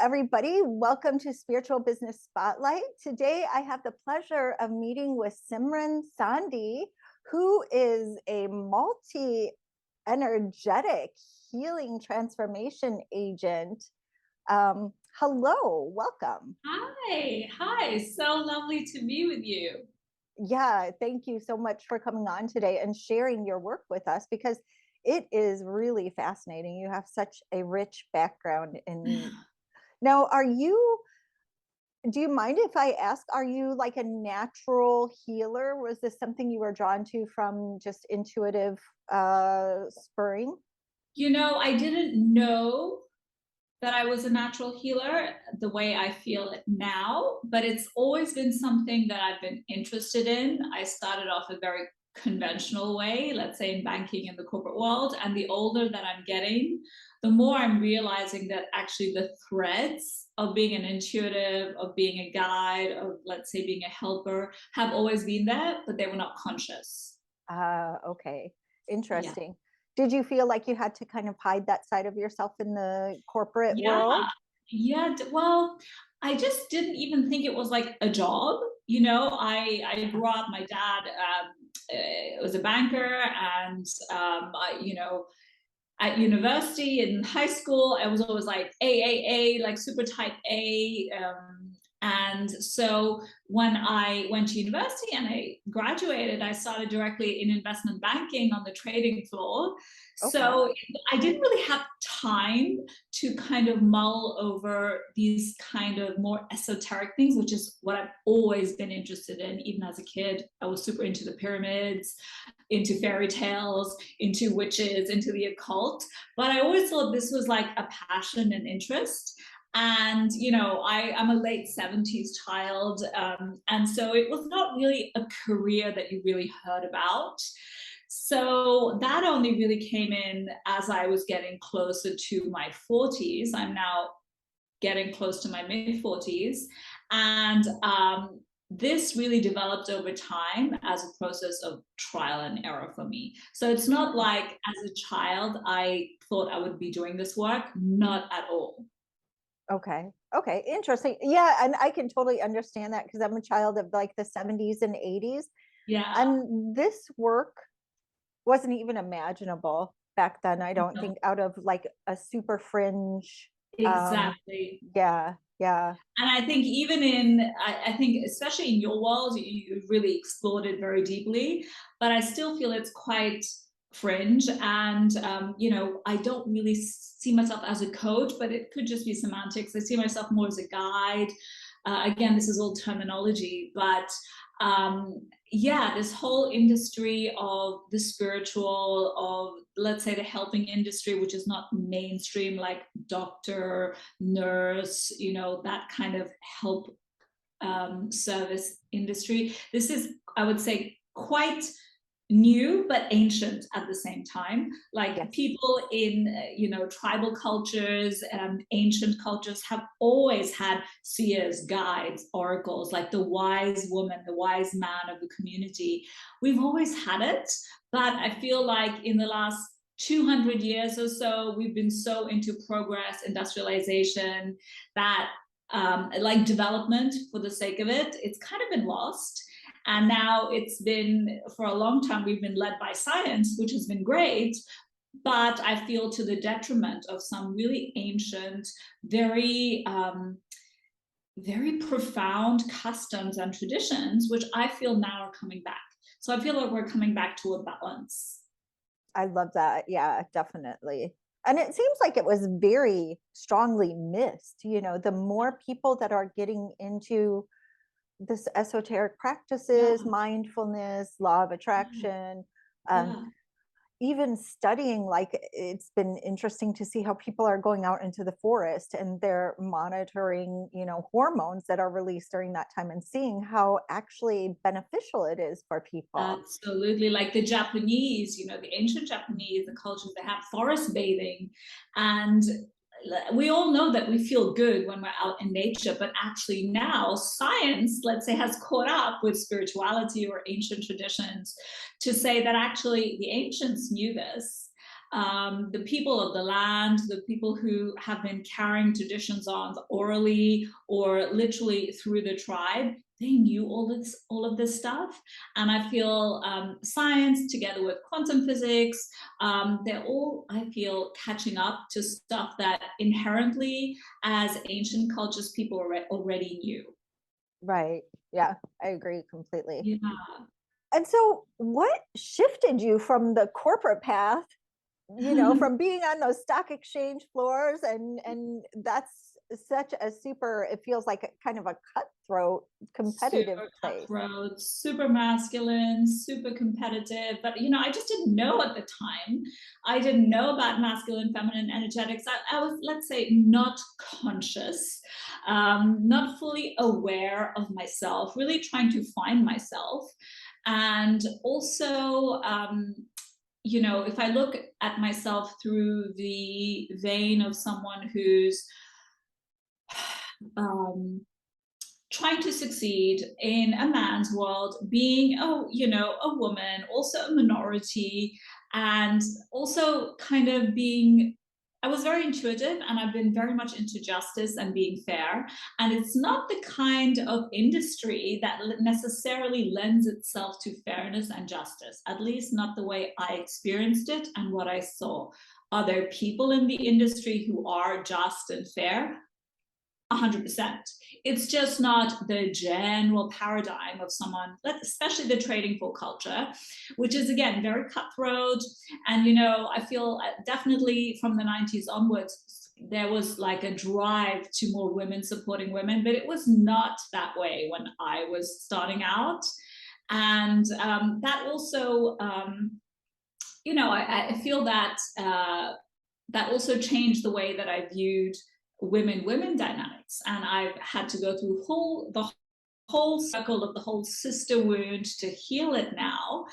everybody. Welcome to Spiritual Business Spotlight. Today, I have the pleasure of meeting with Simran Sondhi, who is a multi-energetic healing transformation agent. Hello, welcome. Hi, so lovely to be with you. Yeah, thank you so much for coming on today and sharing your work with us, because it is really fascinating. You have such a rich background in. Now, do you mind if I ask, are you like a natural healer? Was this something you were drawn to from just intuitive spurring? I didn't know that I was a natural healer the way I feel it now, but it's always been something that I've been interested in. I started off a very conventional way, let's say in banking in the corporate world. And the older that I'm getting, the more I'm realizing that actually the threads of being an intuitive, of being a guide, of let's say being a helper have always been there, but they were not conscious. Okay, Yeah. interesting. Did you feel like you had to kind of hide that side of yourself in the corporate Yeah. world? Yeah. Well, I just didn't even think it was like a job. I grew up, my dad was a banker, and at university and high school, I was always like AAA, like super type A. And so when I went to university and I graduated, I started directly in investment banking on the trading floor. Okay. So I didn't really have time to kind of mull over these kind of more esoteric things, which is what I've always been interested in. Even as a kid, I was super into the pyramids, into fairy tales, into witches, into the occult. But I always thought this was like a passion and interest. And I'm a late 70s child, and so it was not really a career that you really heard about. So that only really came in as I was getting closer to my 40s. I'm now getting close to my mid 40s, and this really developed over time as a process of trial and error for me. So it's not like as a child I thought I would be doing this work, not at all. Okay. Okay. Interesting. Yeah. And I can totally understand that, because I'm a child of like the 70s and 80s. Yeah. And this work wasn't even imaginable back then. I don't think, out of like a super fringe. Exactly. Yeah. Yeah. And I think even I think especially in your world, you really explored it very deeply, but I still feel it's quite fringe. And, I don't really see myself as a coach, but it could just be semantics. I see myself more as a guide. Again, this is all terminology, but yeah, this whole industry of the spiritual, of let's say the helping industry, which is not mainstream, like doctor, nurse, that kind of help service industry. This is, I would say, quite new but ancient at the same time. Like Yes. people in tribal cultures and ancient cultures have always had seers, guides, oracles, like the wise woman, the wise man of the community. We've always had it, but I feel like in the last 200 years or so, we've been so into progress, industrialization, that like development for the sake of it, it's kind of been lost. And now it's been, for a long time, we've been led by science, which has been great, but I feel to the detriment of some really ancient, very profound customs and traditions, which I feel now are coming back. So I feel like we're coming back to a balance. I love that. Yeah, definitely. And it seems like it was very strongly missed. The more people that are getting into this esoteric practices, Yeah. mindfulness, law of attraction, um, Yeah. even studying, like, it's been interesting to see how people are going out into the forest and they're monitoring, hormones that are released during that time, and seeing how actually beneficial it is for people. Absolutely. Like the Japanese, the ancient Japanese, the cultures, they have forest bathing. And we all know that we feel good when we're out in nature, but actually now science, let's say, has caught up with spirituality or ancient traditions to say that actually the ancients knew this. the people of the land, the people who have been carrying traditions on orally or literally through the tribe, they knew all of this stuff. And I feel science together with quantum physics, they're all, I feel, catching up to stuff that inherently as ancient cultures people already knew. Right. Yeah, I agree completely. Yeah. And so what shifted you from the corporate path, from being on those stock exchange floors, and that's such a super, it feels like a kind of a cutthroat competitive Super place. cutthroat, super masculine, super competitive. But I just didn't know at the time. I didn't know about masculine, feminine energetics. I was, let's say, not conscious, not fully aware of myself, really trying to find myself. And also, if I look at myself through the vein of someone who's trying to succeed in a man's world, being a woman, also a minority, and also kind of being, I was very intuitive, and I've been very much into justice and being fair. And it's not the kind of industry that necessarily lends itself to fairness and justice, at least not the way I experienced it and what I saw. Are there people in the industry who are just and fair? 100%. It's just not the general paradigm of someone, especially the trading floor culture, which is, again, very cutthroat. And, I feel definitely from the 90s onwards, there was like a drive to more women supporting women, but it was not that way when I was starting out. And that also, I feel that that also changed the way that I viewed women dynamics, and I've had to go through the whole circle of the whole sister wound to heal it now.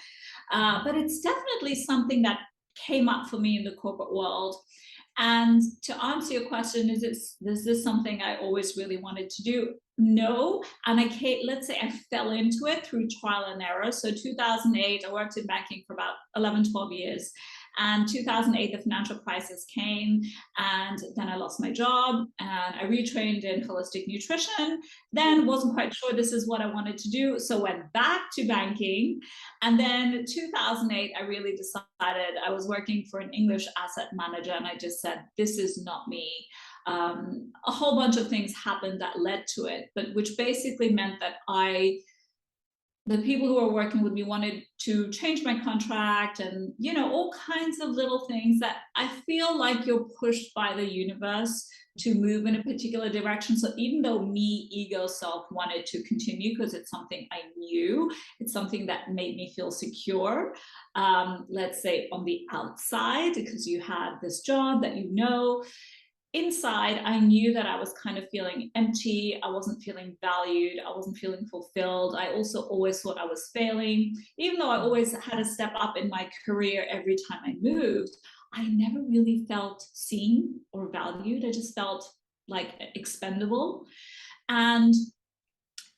But it's definitely something that came up for me in the corporate world. And to answer your question, is this something I always really wanted to do? No. And let's say I fell into it through trial and error. So 2008, I worked in banking for about 11, 12 years. And 2008, the financial crisis came, and then I lost my job, and I retrained in holistic nutrition. Then wasn't quite sure this is what I wanted to do, so went back to banking. And then 2008, I really decided, I was working for an English asset manager, and I just said, this is not me. A whole bunch of things happened that led to it, but which basically meant that the people who were working with me wanted to change my contract, and all kinds of little things that I feel like you're pushed by the universe to move in a particular direction. So even though me, ego self, wanted to continue because it's something I knew, it's something that made me feel secure, let's say on the outside, because you had this job that inside, I knew that I was kind of feeling empty. I wasn't feeling valued. I wasn't feeling fulfilled. I also always thought I was failing. Even though I always had a step up in my career every time I moved, I never really felt seen or valued. I just felt like expendable. And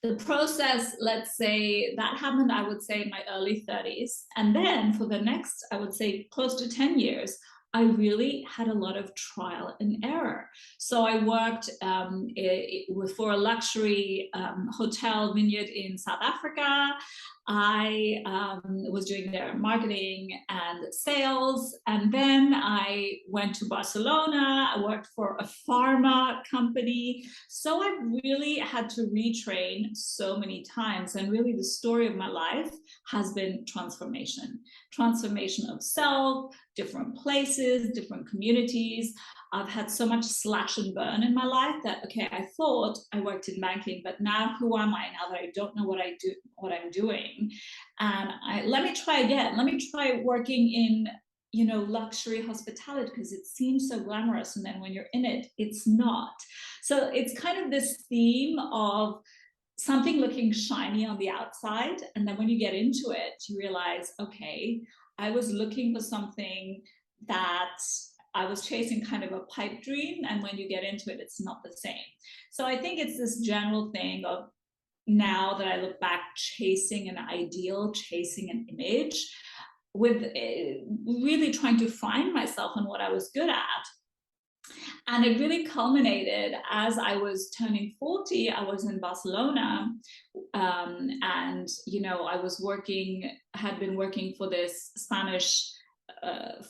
the process, let's say, that happened, I would say, in my early 30s. And then for the next, I would say, close to 10 years, I really had a lot of trial and error. So I worked for a luxury hotel vineyard in South Africa. I was doing their marketing and sales. And then I went to Barcelona. I worked for a pharma company. So I really had to retrain so many times. And really the story of my life has been transformation of self, different places, different communities. I've had so much slash and burn in my life that, okay, I thought I worked in banking, but now who am I now that I don't know what I'm doing? And let me try again. Let me try working in, luxury hospitality, because it seems so glamorous. And then when you're in it, it's not. So it's kind of this theme of something looking shiny on the outside. And then when you get into it, you realize, okay, I was looking for something that I was chasing kind of a pipe dream. And when you get into it, it's not the same. So I think it's this general thing of, now that I look back, chasing an ideal, chasing an image, with really trying to find myself and what I was good at. And it really culminated as I was turning 40. I was in Barcelona, and I was had been working for this Spanish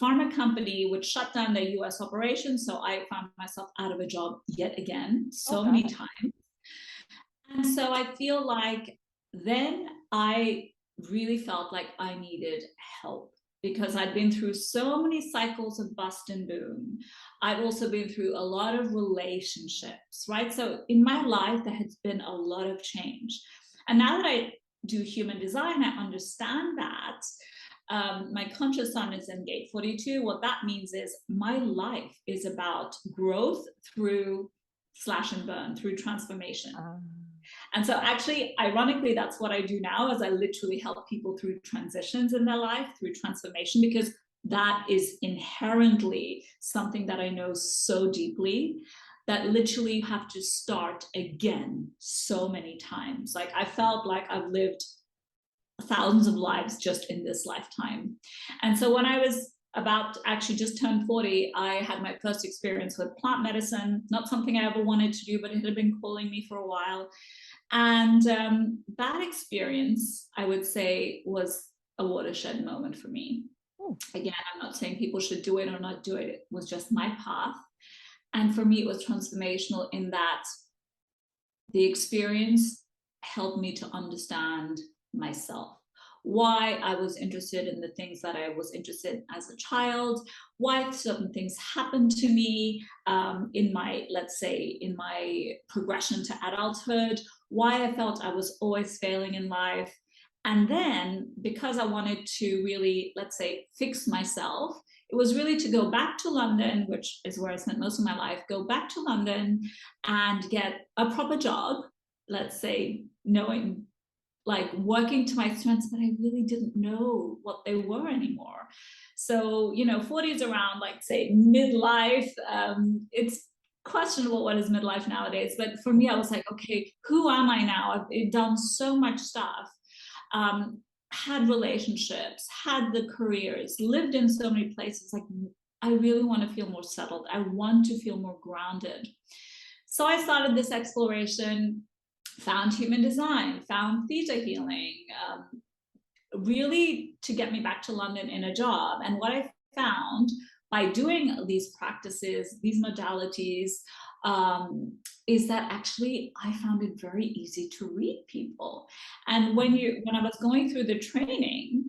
pharma company which shut down their US operations. So I found myself out of a job yet again, Oh so many God. times. And so I feel like then I really felt like I needed help because I'd been through so many cycles of bust and boom. I'd also been through a lot of relationships, right? So in my life, there has been a lot of change. And now that I do human design, I understand that. My conscious sun is in gate 42. What that means is my life is about growth through slash and burn, through transformation. And so actually, ironically, that's what I do now is I literally help people through transitions in their life, through transformation, because that is inherently something that I know so deeply that literally you have to start again so many times. Like I felt like I've lived thousands of lives just in this lifetime. And so when I was about to actually just turned 40, I had my first experience with plant medicine, not something I ever wanted to do, but it had been calling me for a while. And that experience, I would say, was a watershed moment for me. Again, I'm not saying people should do it or not do it. It was just my path. And for me, it was transformational in that the experience helped me to understand myself, why I was interested in the things that I was interested in as a child, why certain things happened to me in my, let's say, in my progression to adulthood, why I felt I was always failing in life. And then because I wanted to really, let's say, fix myself, it was really to go back to London, which is where I spent most of my life, go back to London and get a proper job, let's say, knowing, like working to my strengths, but I really didn't know what they were anymore. So, 40 is around, like, say, midlife. It's questionable what is midlife nowadays. But for me, I was like, okay, who am I now? I've done so much stuff. Had relationships, had the careers, lived in so many places. Like, I really want to feel more settled. I want to feel more grounded. So I started this exploration, found human design, found Theta Healing, really to get me back to London in a job. And what I found by doing these practices, these modalities, is that actually I found it very easy to read people. And when I was going through the training,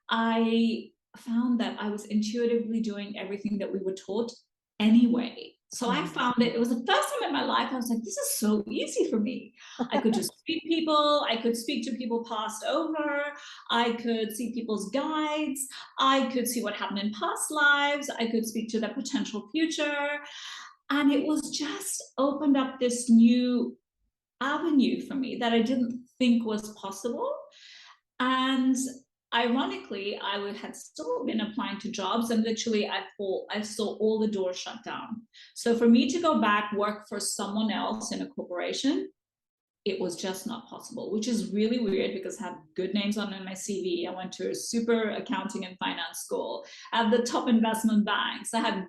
I found that I was intuitively doing everything that we were taught anyway. So I found it was the first time in my life I was like, this is so easy for me. I could just read people. I could speak to people passed over. I could see people's guides. I could see what happened in past lives. I could speak to their potential future. And it was just opened up this new avenue for me that I didn't think was possible. And ironically, had still been applying to jobs, and literally I saw all the doors shut down. So for me to go back, work for someone else in a corporation, it was just not possible, which is really weird because I have good names on my CV. I went to a super accounting and finance school. I have the top investment banks. I had,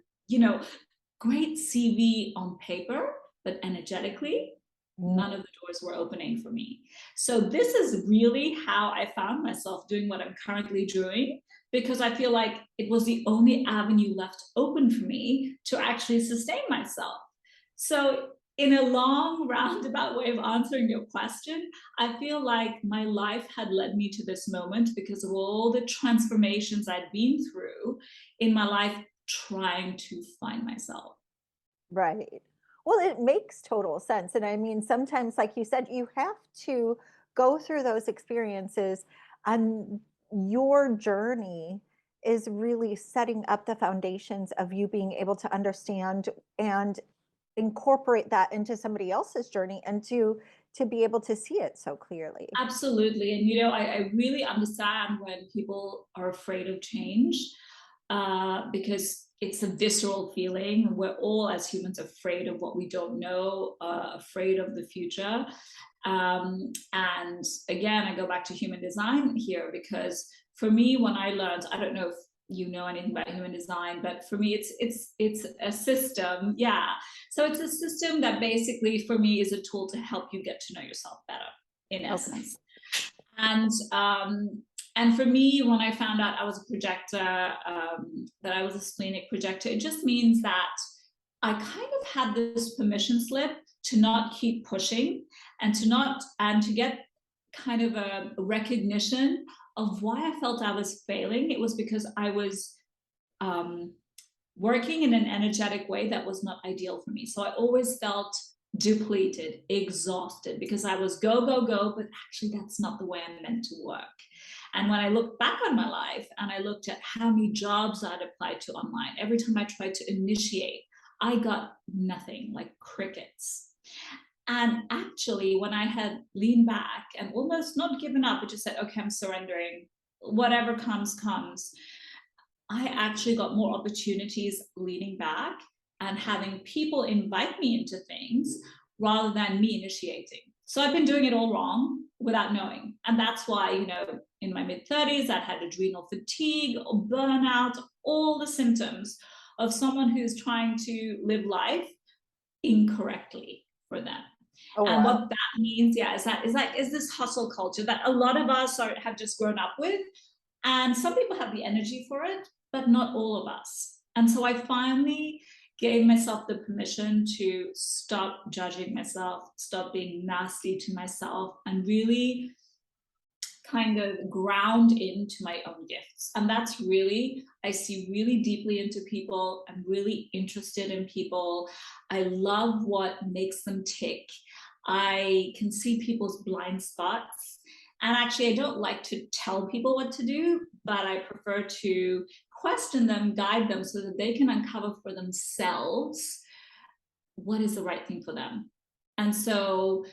great CV on paper, but energetically, none of the doors were opening for me. So this is really how I found myself doing what I'm currently doing, because I feel like it was the only avenue left open for me to actually sustain myself. So in a long roundabout way of answering your question, I feel like my life had led me to this moment because of all the transformations I'd been through in my life trying to find myself. Right. Well, it makes total sense. And I mean, sometimes, like you said, you have to go through those experiences, and your journey is really setting up the foundations of you being able to understand and incorporate that into somebody else's journey, and to be able to see it so clearly. Absolutely. And, I really understand when people are afraid of change, because it's a visceral feeling. We're all, as humans, afraid of what we don't know, afraid of the future. And again, I go back to human design here, because for me, when I learned, I don't know if you know anything about human design, but for me, it's a system. Yeah. So it's a system that basically, for me, is a tool to help you get to know yourself better, in essence. And for me, when I found out I was a projector, that I was a splenic projector, it just means that I kind of had this permission slip to not keep pushing, and to get kind of a recognition of why I felt I was failing. It was because I was working in an energetic way that was not ideal for me. So I always felt depleted, exhausted, because I was go, go, go, but actually that's not the way I'm meant to work. And when I looked back on my life and I looked at how many jobs I'd applied to online, every time I tried to initiate, I got nothing, like crickets. And actually, when I had leaned back and almost not given up, but just said, okay, I'm surrendering, whatever comes, comes, I actually got more opportunities leaning back and having people invite me into things rather than me initiating. So I've been doing it all wrong without knowing. And that's why, in my mid-30s, I had adrenal fatigue, burnout, all the symptoms of someone who's trying to live life incorrectly for them. Oh, and wow. what that means, is this hustle culture that a lot of us have just grown up with. And some people have the energy for it, but not all of us. And so I finally gave myself the permission to stop judging myself, stop being nasty to myself, and really kind of ground into my own gifts. And that's really, I see really deeply into people. I'm really interested in people. I love what makes them tick. I can see people's blind spots. And actually, I don't like to tell people what to do, but I prefer to question them, guide them, so that they can uncover for themselves what is the right thing for them. And so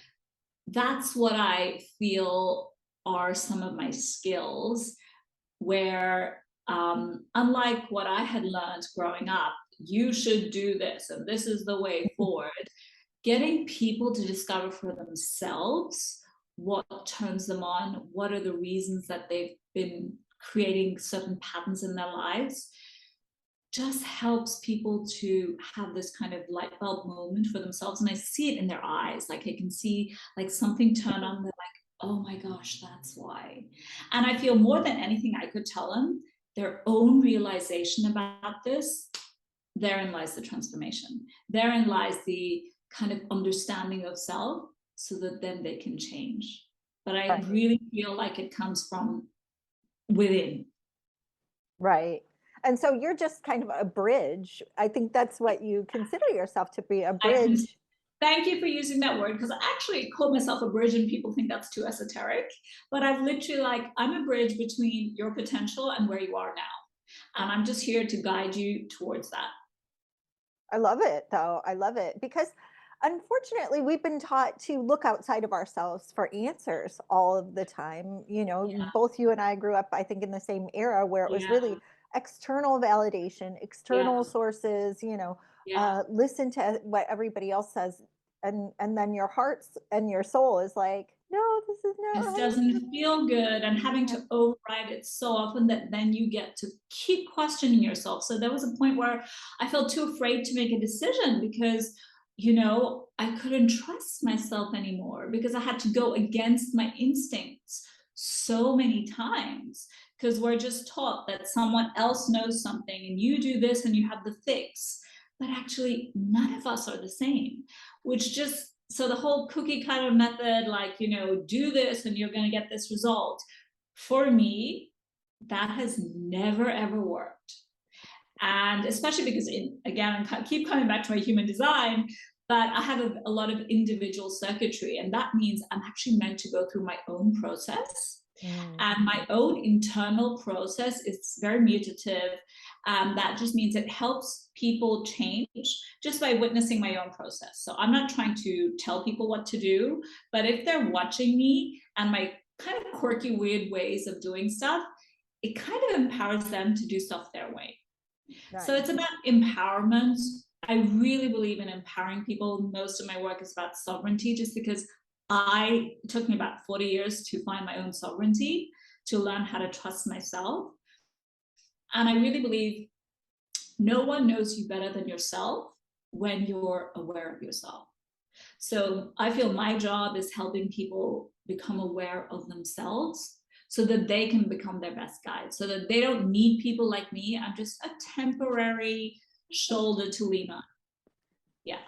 that's what I feel are some of my skills, where unlike what I had learned growing up, you should do this and this is the way forward, getting people to discover for themselves what turns them on, what are the reasons that they've been creating certain patterns in their lives, just helps people to have this kind of light bulb moment for themselves. And I see it in their eyes. Like I can see like something turn on, they're like, oh my gosh, that's why. And I feel more than anything I could tell them, their own realization about this, therein lies the transformation. Therein lies the kind of understanding of self, so that then they can change. But I really feel like it comes from within. Right. And so you're just kind of a bridge. I think that's what you consider yourself to be, a bridge. Thank you for using that word, because I actually call myself a bridge and people think that's too esoteric. But I've literally I'm a bridge between your potential and where you are now. And I'm just here to guide you towards that. I love it though. I love it because unfortunately we've been taught to look outside of ourselves for answers all of the time. Yeah, Both you and I grew up, I think, in the same era where it was yeah, really external validation, external yeah, sources, yeah. listen to what everybody else says. And then your heart and your soul is like, no, this is not This right. doesn't feel good, and having Yeah. to override it so often that then you get to keep questioning yourself. So there was a point where I felt too afraid to make a decision, because I couldn't trust myself anymore, because I had to go against my instincts so many times, because we're just taught that someone else knows something and you do this and you have the fix. But actually, none of us are the same, which just, so the whole cookie cutter method, do this and you're going to get this result, for me, that has never ever worked. And especially because, again, I keep coming back to my human design, but I have a lot of individual circuitry, and that means I'm actually meant to go through my own process. Mm. And my own internal process is very mutative. That just means it helps people change just by witnessing my own process. So I'm not trying to tell people what to do, but if they're watching me and my kind of quirky, weird ways of doing stuff, it kind of empowers them to do stuff their way. So it's Nice. about empowerment. I really believe in empowering people. Most of my work is about sovereignty, just because it took me about 40 years to find my own sovereignty, to learn how to trust myself. And I really believe no one knows you better than yourself when you're aware of yourself. So I feel my job is helping people become aware of themselves so that they can become their best guide, so that they don't need people like me. I'm just a temporary shoulder to lean on. Yeah.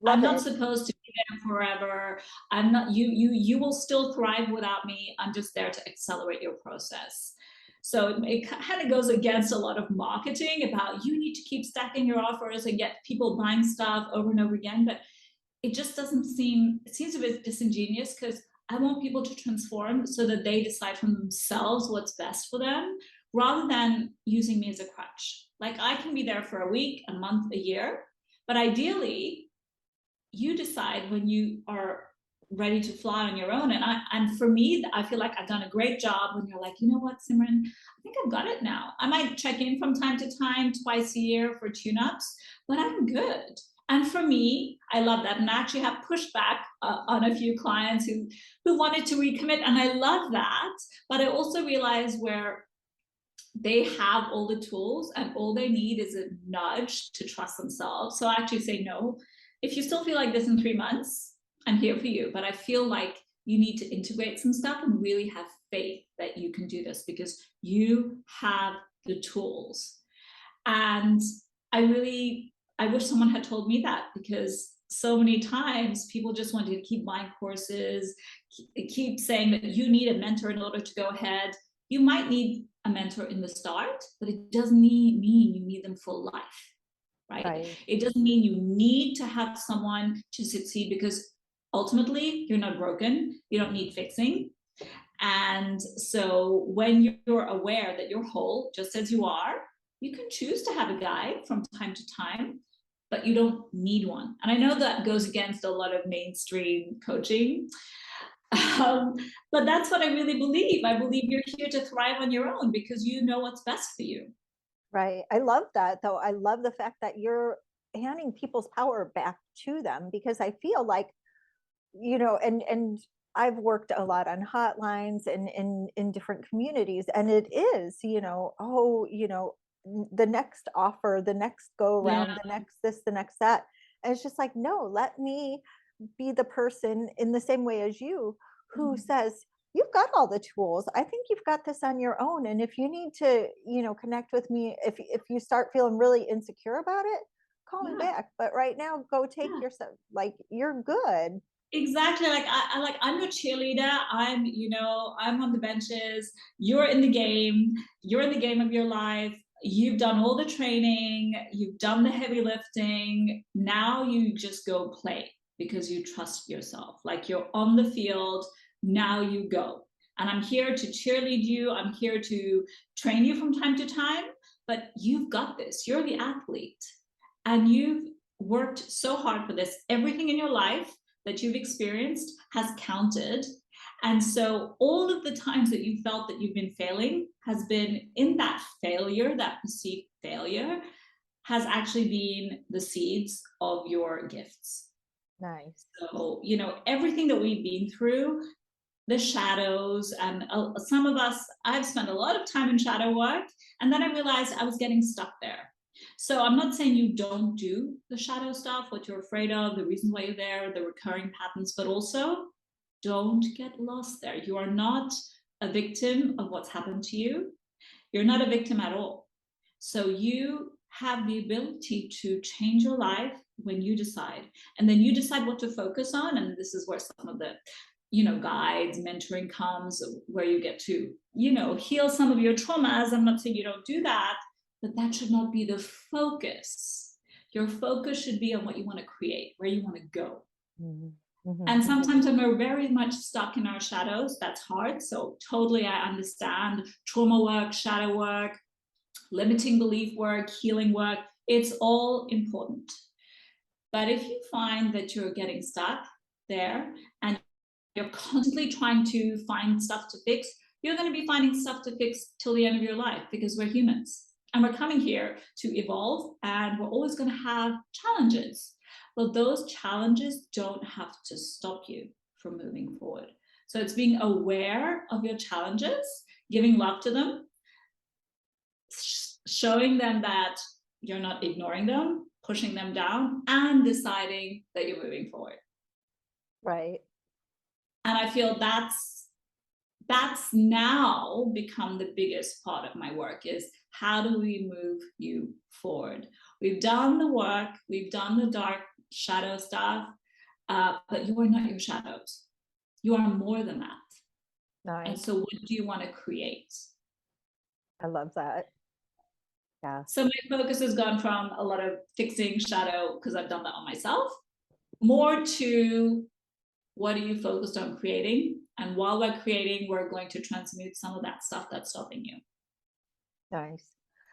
I'm Love not it. supposed to be there forever. I'm not, you will still thrive without me. I'm just there to accelerate your process. So it kind of goes against a lot of marketing about you need to keep stacking your offers and get people buying stuff over and over again. But it just doesn't seem, it seems a bit disingenuous, because I want people to transform so that they decide for themselves what's best for them, rather than using me as a crutch. Like, I can be there for a week, a month, a year, but ideally you decide when you are ready to fly on your own. And for me, I feel like I've done a great job when you're like, you know what, Simran, I think I've got it now. I might check in from time to time, twice a year for tune-ups, but I'm good. And for me, I love that. And I actually have pushback on a few clients who wanted to recommit. And I love that. But I also realize where they have all the tools and all they need is a nudge to trust themselves. So I actually say, no, if you still feel like this in 3 months, I'm here for you. But I feel like you need to integrate some stuff and really have faith that you can do this, because you have the tools. And I wish someone had told me that, because so many times people just wanted to keep buying courses, keep saying that you need a mentor in order to go ahead. You might need a mentor in the start, but it doesn't mean you need them for life, right? Right. It doesn't mean you need to have someone to succeed, because ultimately you're not broken. You don't need fixing. And so when you're aware that you're whole, just as you are, you can choose to have a guide from time to time, but you don't need one. And I know that goes against a lot of mainstream coaching. Um, but that's what I really believe. I believe you're here to thrive on your own because you know what's best for you. Right. I love that though. I love the fact that you're handing people's power back to them, because I feel like, and I've worked a lot on hotlines and in different communities, and it is, the next offer, the next go Yeah, around, the next this, the next that. And it's just like, no, let me be the person in the same way as you who says, you've got all the tools. I think you've got this on your own. And if you need to, connect with me, if you start feeling really insecure about it, call me yeah, back. But right now, go take yeah. yourself, like, you're good. Exactly. Like I'm your cheerleader. I'm on the benches. You're in the game. You're in the game of your life. You've done all the training. You've done the heavy lifting. Now you just go play because you trust yourself. Like, you're on the field. Now you go. And I'm here to cheerlead you. I'm here to train you from time to time. But you've got this. You're the athlete. And you've worked so hard for this. Everything in your life that you've experienced has counted. And so all of the times that you felt that you've been failing has been in that failure, that perceived failure has actually been the seeds of your gifts. Nice. So, everything that we've been through, the shadows, and some of us, I've spent a lot of time in shadow work, and then I realized I was getting stuck there. So I'm not saying you don't do the shadow stuff, what you're afraid of, the reasons why you're there, the recurring patterns, but also don't get lost there. You are not a victim of what's happened to you. You're not a victim at all. So you have the ability to change your life when you decide. And then you decide what to focus on. And this is where some of the guides, mentoring comes, where you get to, heal some of your traumas. I'm not saying you don't do that, but that should not be the focus. Your focus should be on what you want to create, where you want to go. Mm-hmm. And sometimes when we're very much stuck in our shadows, that's hard. So totally, I understand trauma work, shadow work, limiting belief work, healing work. It's all important. But if you find that you're getting stuck there and you're constantly trying to find stuff to fix, you're going to be finding stuff to fix till the end of your life, because we're humans. and we're coming here to evolve, and we're always going to have challenges. Well, those challenges don't have to stop you from moving forward. So it's being aware of your challenges, giving love to them, showing them that you're not ignoring them, pushing them down, and deciding that you're moving forward. Right. And I feel that's now become the biggest part of my work, is how do we move you forward? We've done the work, we've done the dark shadow stuff, but you are not your shadows. You are more than that. Nice. And so what do you want to create? I love that. Yeah. So my focus has gone from a lot of fixing shadow, because I've done that on myself, more to what are you focused on creating? And while we're creating, we're going to transmute some of that stuff that's stopping you. Nice.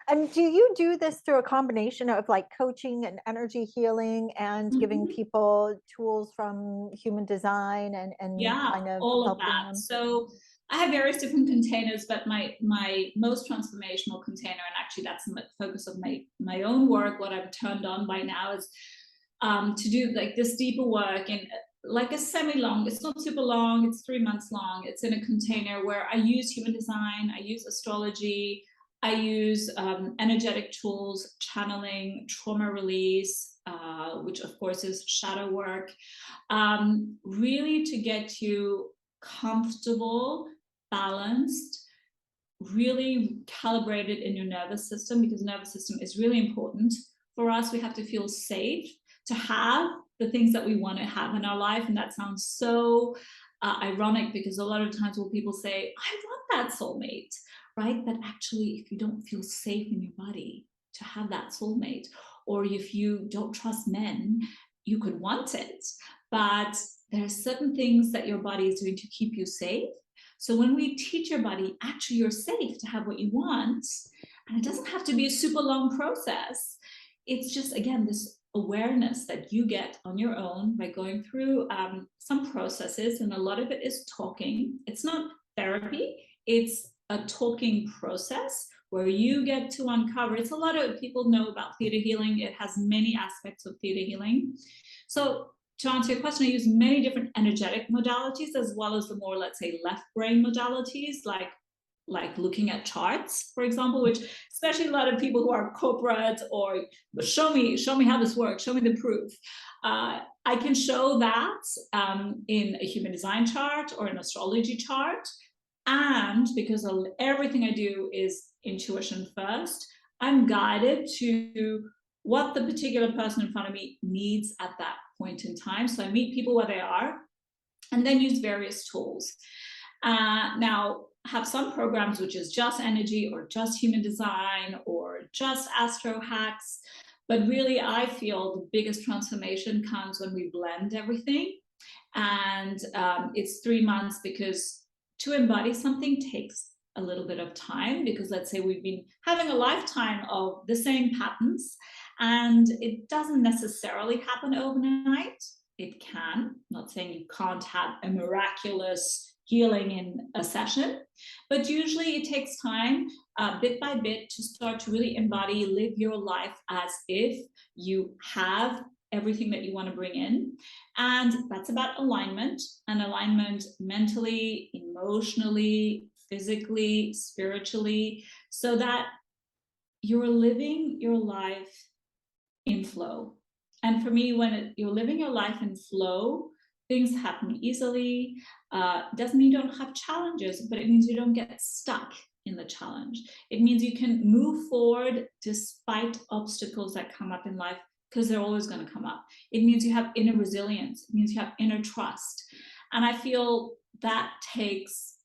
And do you do this through a combination of like coaching and energy healing and giving people tools from human design and Yeah, kind of all of helping that. them? So I have various different containers, but my most transformational container, and actually that's the focus of my own work, what I'm turned on by now, is to do like this deeper work in like a semi-long, it's not super long, it's 3 months long. It's in a container where I use human design, I use astrology, I use energetic tools, channeling, trauma release, which of course is shadow work, really to get you comfortable, balanced, really calibrated in your nervous system, because nervous system is really important for us. We have to feel safe to have the things that we want to have in our life. And that sounds so ironic, because a lot of times when people say, I want that soulmate, right? But actually, if you don't feel safe in your body to have that soulmate, or if you don't trust men, you could want it. But there are certain things that your body is doing to keep you safe. So when we teach your body, actually, you're safe to have what you want, and it doesn't have to be a super long process. It's just, again, this awareness that you get on your own by going through some processes, and a lot of it is talking. It's not therapy, it's a talking process where you get to uncover. It's a lot of people know about theta healing. It has many aspects of theta healing. So to answer your question, I use many different energetic modalities, as well as the more, let's say, left brain modalities, like looking at charts, for example, which especially a lot of people who are corporate, or show me how this works, show me the proof. I can show that in a human design chart or an astrology chart. And because everything I do is intuition first, I'm guided to what the particular person in front of me needs at that point in time. So I meet people where they are, and then use various tools. Now, have some programs which is just energy, or just human design, or just astro hacks. But really, I feel the biggest transformation comes when we blend everything. And it's 3 months, because to embody something takes a little bit of time, because let's say we've been having a lifetime of the same patterns, and it doesn't necessarily happen overnight. It can. I'm not saying you can't have a miraculous healing in a session, but usually it takes time, bit by bit, to start to really embody, live your life as if you have everything that you want to bring in. And that's about alignment, and alignment mentally, emotionally, physically, spiritually, so that you're living your life in flow. And for me, when you're living your life in flow, things happen easily. Doesn't mean you don't have challenges, but it means you don't get stuck in the challenge. It means you can move forward despite obstacles that come up in life, because they're always going to come up. It means you have inner resilience. It means you have inner trust. And I feel that takes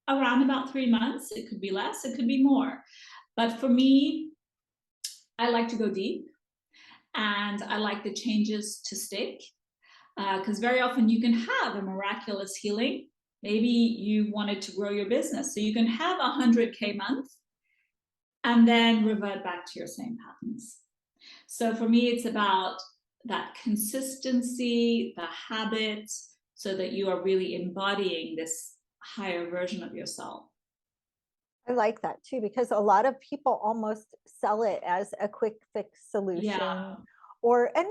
around about 3 months. It could be less, it could be more. But for me, I like to go deep, and I like the changes to stick, because very often you can have a miraculous healing. Maybe you wanted to grow your business, so you can have 100K month and then revert back to your same patterns. So for me, it's about that consistency, the habit, so that you are really embodying this higher version of yourself. I like that too, because a lot of people almost sell it as a quick fix Yeah, solution. Or and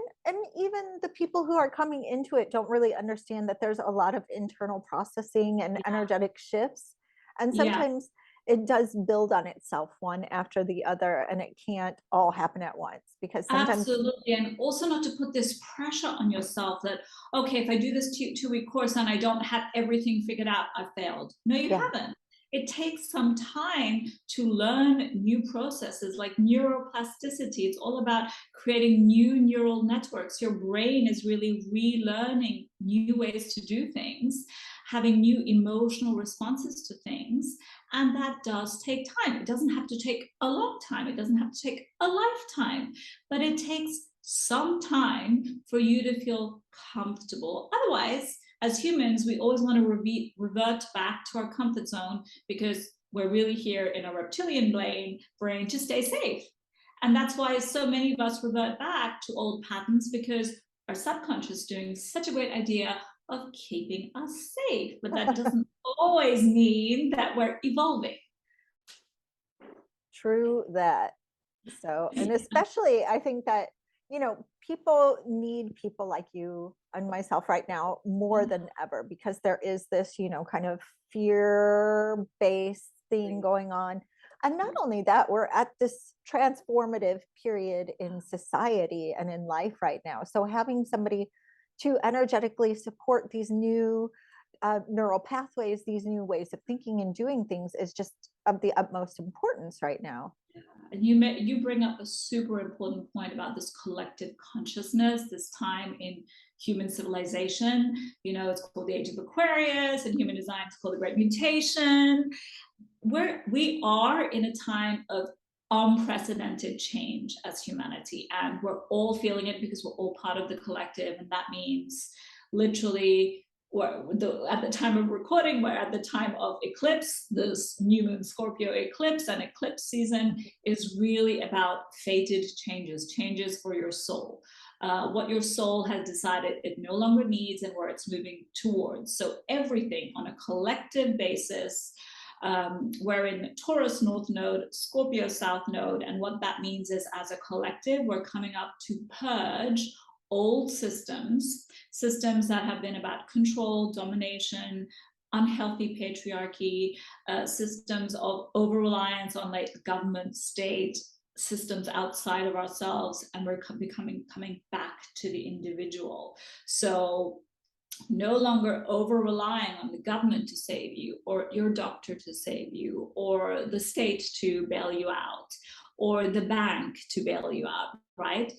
even the people who are coming into it don't really understand that there's a lot of internal processing and yeah, energetic shifts. And yeah. sometimes it does build on itself one after the other, and it can't all happen at once because sometimes Absolutely. And also not to put this pressure on yourself that, okay, if I do this 2 week course and I don't have everything figured out, I failed. No, you yeah. haven't. It takes some time to learn new processes like neuroplasticity. It's all about creating new neural networks. Your brain is really relearning new ways to do things, having new emotional responses to things. And that does take time. It doesn't have to take a long time. It doesn't have to take a lifetime, but it takes some time for you to feel comfortable. Otherwise, as humans, we always want to revert back to our comfort zone because we're really here in our reptilian brain to stay safe. And that's why so many of us revert back to old patterns, because our subconscious is doing such a great idea of keeping us safe. But that doesn't always mean that we're evolving. True that. So, and especially I think that, people need people like you and myself right now more than ever, because there is this, kind of fear-based thing going on. And not only that, we're at this transformative period in society and in life right now. So having somebody to energetically support these new neural pathways, these new ways of thinking and doing things is just of the utmost importance right now. And you bring up a super important point about this collective consciousness, this time in human civilization. It's called the Age of Aquarius, and human design is called the Great Mutation. We are in a time of unprecedented change as humanity, and we're all feeling it because we're all part of the collective. And that means literally, at the time of recording, we're at the time of eclipse, this new moon Scorpio eclipse, and eclipse season is really about fated changes for your soul. What your soul has decided it no longer needs and where it's moving towards. So everything on a collective basis. We're in Taurus North Node, Scorpio South Node, and what that means is, as a collective, we're coming up to purge old systems that have been about control, domination, unhealthy patriarchy, systems of over-reliance on like government, state, systems outside of ourselves, and we're coming back to the individual. So no longer over relying on the government to save you, or your doctor to save you, or the state to bail you out, or the bank to bail you out, right?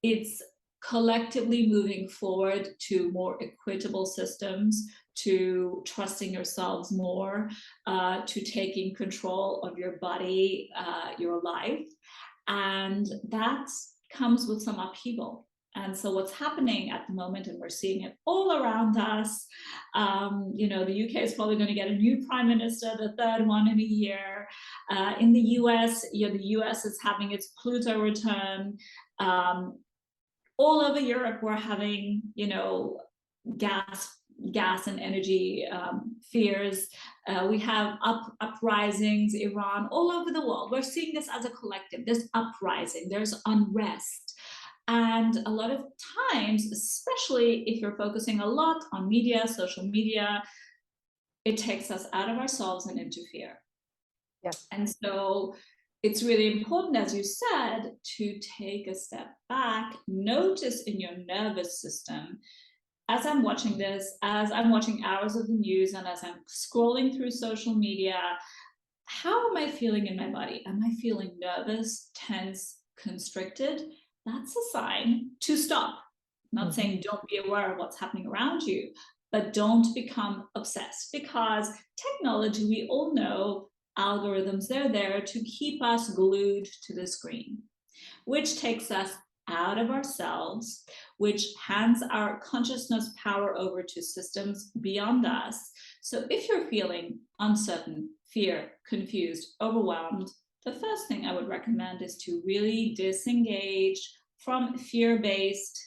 It's collectively moving forward to more equitable systems, to trusting yourselves more, to taking control of your body, your life. And that comes with some upheaval. And so what's happening at the moment, and we're seeing it all around us, the UK is probably going to get a new prime minister, the third one in a year. In the US, the US is having its Pluto return. All over Europe, we're having, gas and energy fears. We have uprisings, Iran, all over the world. We're seeing this as a collective. There's uprising, there's unrest. And a lot of times, especially if you're focusing a lot on media, social media, it takes us out of ourselves and into fear. Yeah. And so it's really important, as you said, to take a step back, notice in your nervous system, as I'm watching this, as I'm watching hours of the news, and as I'm scrolling through social media, how am I feeling in my body? Am I feeling nervous, tense, constricted? That's a sign to stop. I'm not saying don't be aware of what's happening around you, but don't become obsessed, because technology, we all know, algorithms, they're there to keep us glued to the screen, which takes us out of ourselves, which hands our consciousness power over to systems beyond us. So if you're feeling uncertain, fear, confused, overwhelmed, the first thing I would recommend is to really disengage from fear-based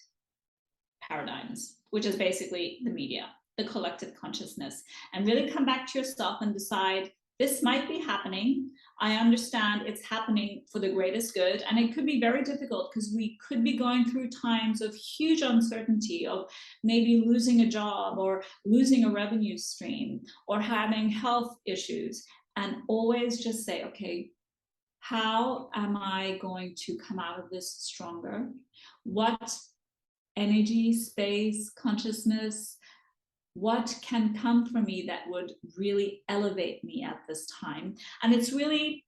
paradigms, which is basically the media, the collective consciousness, and really come back to yourself and decide, this might be happening. I understand it's happening for the greatest good. And it could be very difficult because we could be going through times of huge uncertainty, of maybe losing a job or losing a revenue stream or having health issues. And always just say, okay, how am I going to come out of this stronger? What energy, space, consciousness, what can come from me that would really elevate me at this time? And it's really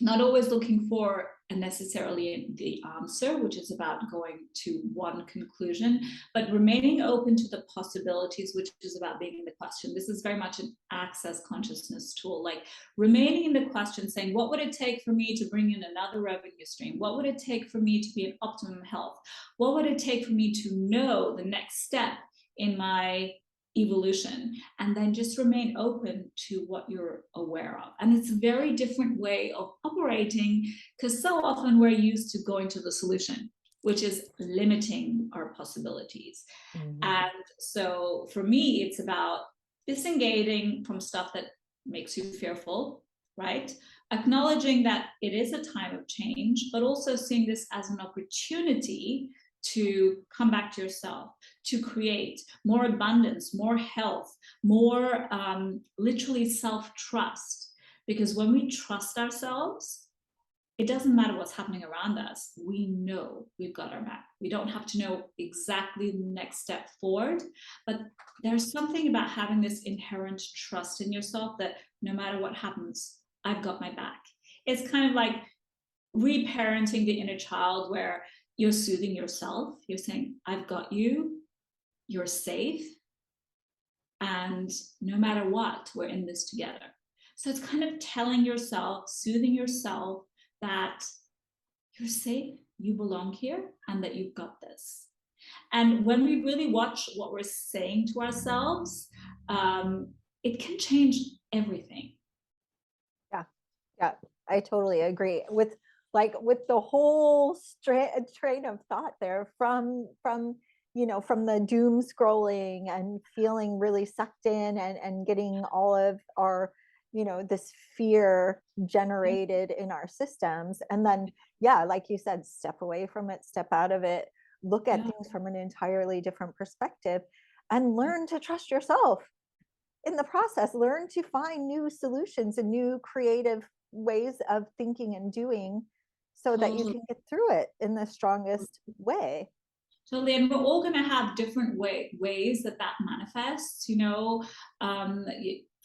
not always looking for necessarily the answer, which is about going to one conclusion, but remaining open to the possibilities, which is about being in the question. This is very much an access consciousness tool, like remaining in the question, saying, what would it take for me to bring in another revenue stream? What would it take for me to be in optimum health? What would it take for me to know the next step in my evolution? And then just remain open to what you're aware of. And it's a very different way of operating, because so often we're used to going to the solution, which is limiting our possibilities. Mm-hmm. And so for me, it's about disengaging from stuff that makes you fearful, right? Acknowledging that it is a time of change, but also seeing this as an opportunity to come back to yourself, to create more abundance, more health, more literally self-trust. Because when we trust ourselves, it doesn't matter what's happening around us. We know we've got our back. We don't have to know exactly the next step forward, but there's something about having this inherent trust in yourself that no matter what happens, I've got my back. It's kind of like reparenting the inner child, where you're soothing yourself. You're saying, I've got you, you're safe, and no matter what, we're in this together. So it's kind of telling yourself, soothing yourself that you're safe, you belong here, and that you've got this. And when we really watch what we're saying to ourselves, it can change everything. Yeah, I totally agree with the whole train of thought there, from the doom scrolling and feeling really sucked in, and getting all of our, this fear generated in our systems. And then, yeah, like you said, step away from it, step out of it, look at things from an entirely different perspective, and learn to trust yourself in the process. Learn to find new solutions and new creative ways of thinking and doing, so that you can get through it in the strongest way. Totally. And we're all going to have different ways that manifests,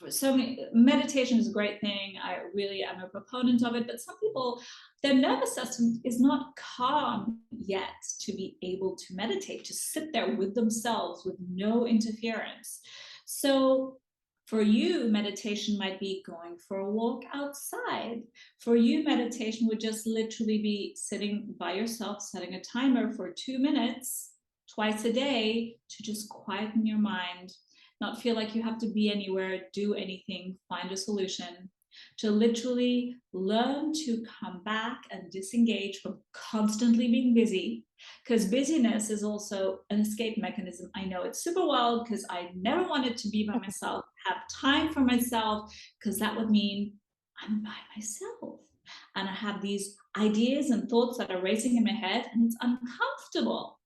so meditation is a great thing. I really am a proponent of it, but some people, their nervous system is not calm yet to be able to meditate, to sit there with themselves with no interference. So for you, meditation might be going for a walk outside. For you, meditation would just literally be sitting by yourself, setting a timer for 2 minutes twice a day to just quieten your mind, not feel like you have to be anywhere, do anything, find a solution, to literally learn to come back and disengage from constantly being busy, because busyness is also an escape mechanism. I know it's super wild, because I never wanted to be by myself, have time for myself, because that would mean I'm by myself and I have these ideas and thoughts that are racing in my head, and it's uncomfortable,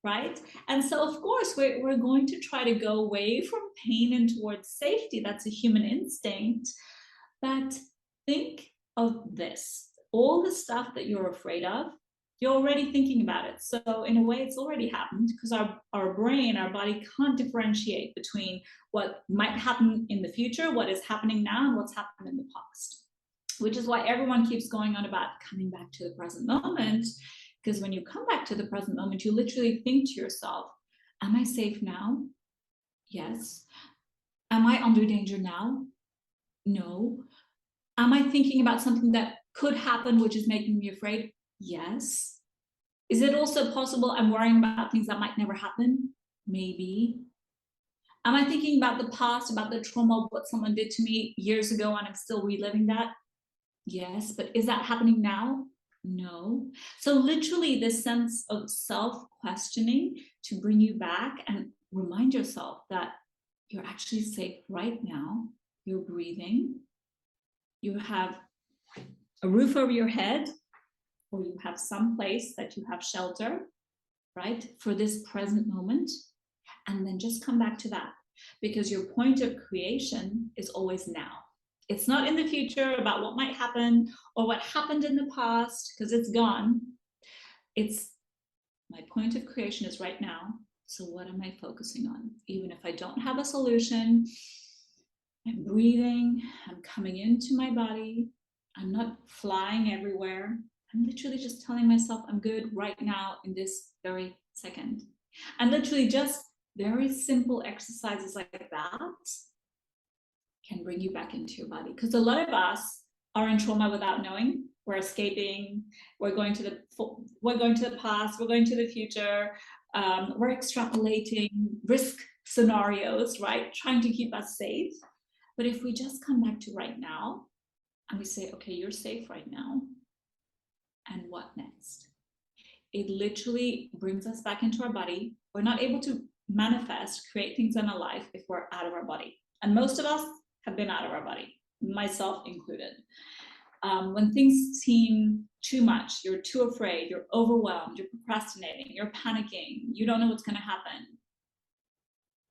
right? And so of course we're going to try to go away from pain and towards safety. That's a human instinct. But think of this, all the stuff that you're afraid of, you're already thinking about it. So in a way, it's already happened, because our brain, our body can't differentiate between what might happen in the future, what is happening now, and what's happened in the past. Which is why everyone keeps going on about coming back to the present moment, because when you come back to the present moment, you literally think to yourself, am I safe now? Yes. Am I under danger now? No. Am I thinking about something that could happen, which is making me afraid? Yes. Is it also possible I'm worrying about things that might never happen? Maybe. Am I thinking about the past, about the trauma of what someone did to me years ago, and I'm still reliving that? Yes. But is that happening now? No. So literally this sense of self-questioning to bring you back and remind yourself that you're actually safe right now. You're breathing. you have a roof over your head, or you have some place that you have shelter, right, for this present moment. And then just come back to that, because your point of creation is always now. It's not in the future about what might happen or what happened in the past, because it's gone. It's my point of creation is right now. So what am I focusing on? Even if I don't have a solution, I'm breathing, I'm coming into my body. I'm not flying everywhere. I'm literally just telling myself I'm good right now in this very second. And literally just very simple exercises like that can bring you back into your body. Because a lot of us are in trauma without knowing. We're escaping. We're going to the past. We're going to the future. We're extrapolating risk scenarios, right? Trying to keep us safe. But if we just come back to right now and we say, okay, you're safe right now. And what next? It literally brings us back into our body. We're not able to manifest, create things in our life if we're out of our body. And most of us have been out of our body, myself included. When things seem too much, you're too afraid, you're overwhelmed, you're procrastinating, you're panicking, you don't know what's going to happen.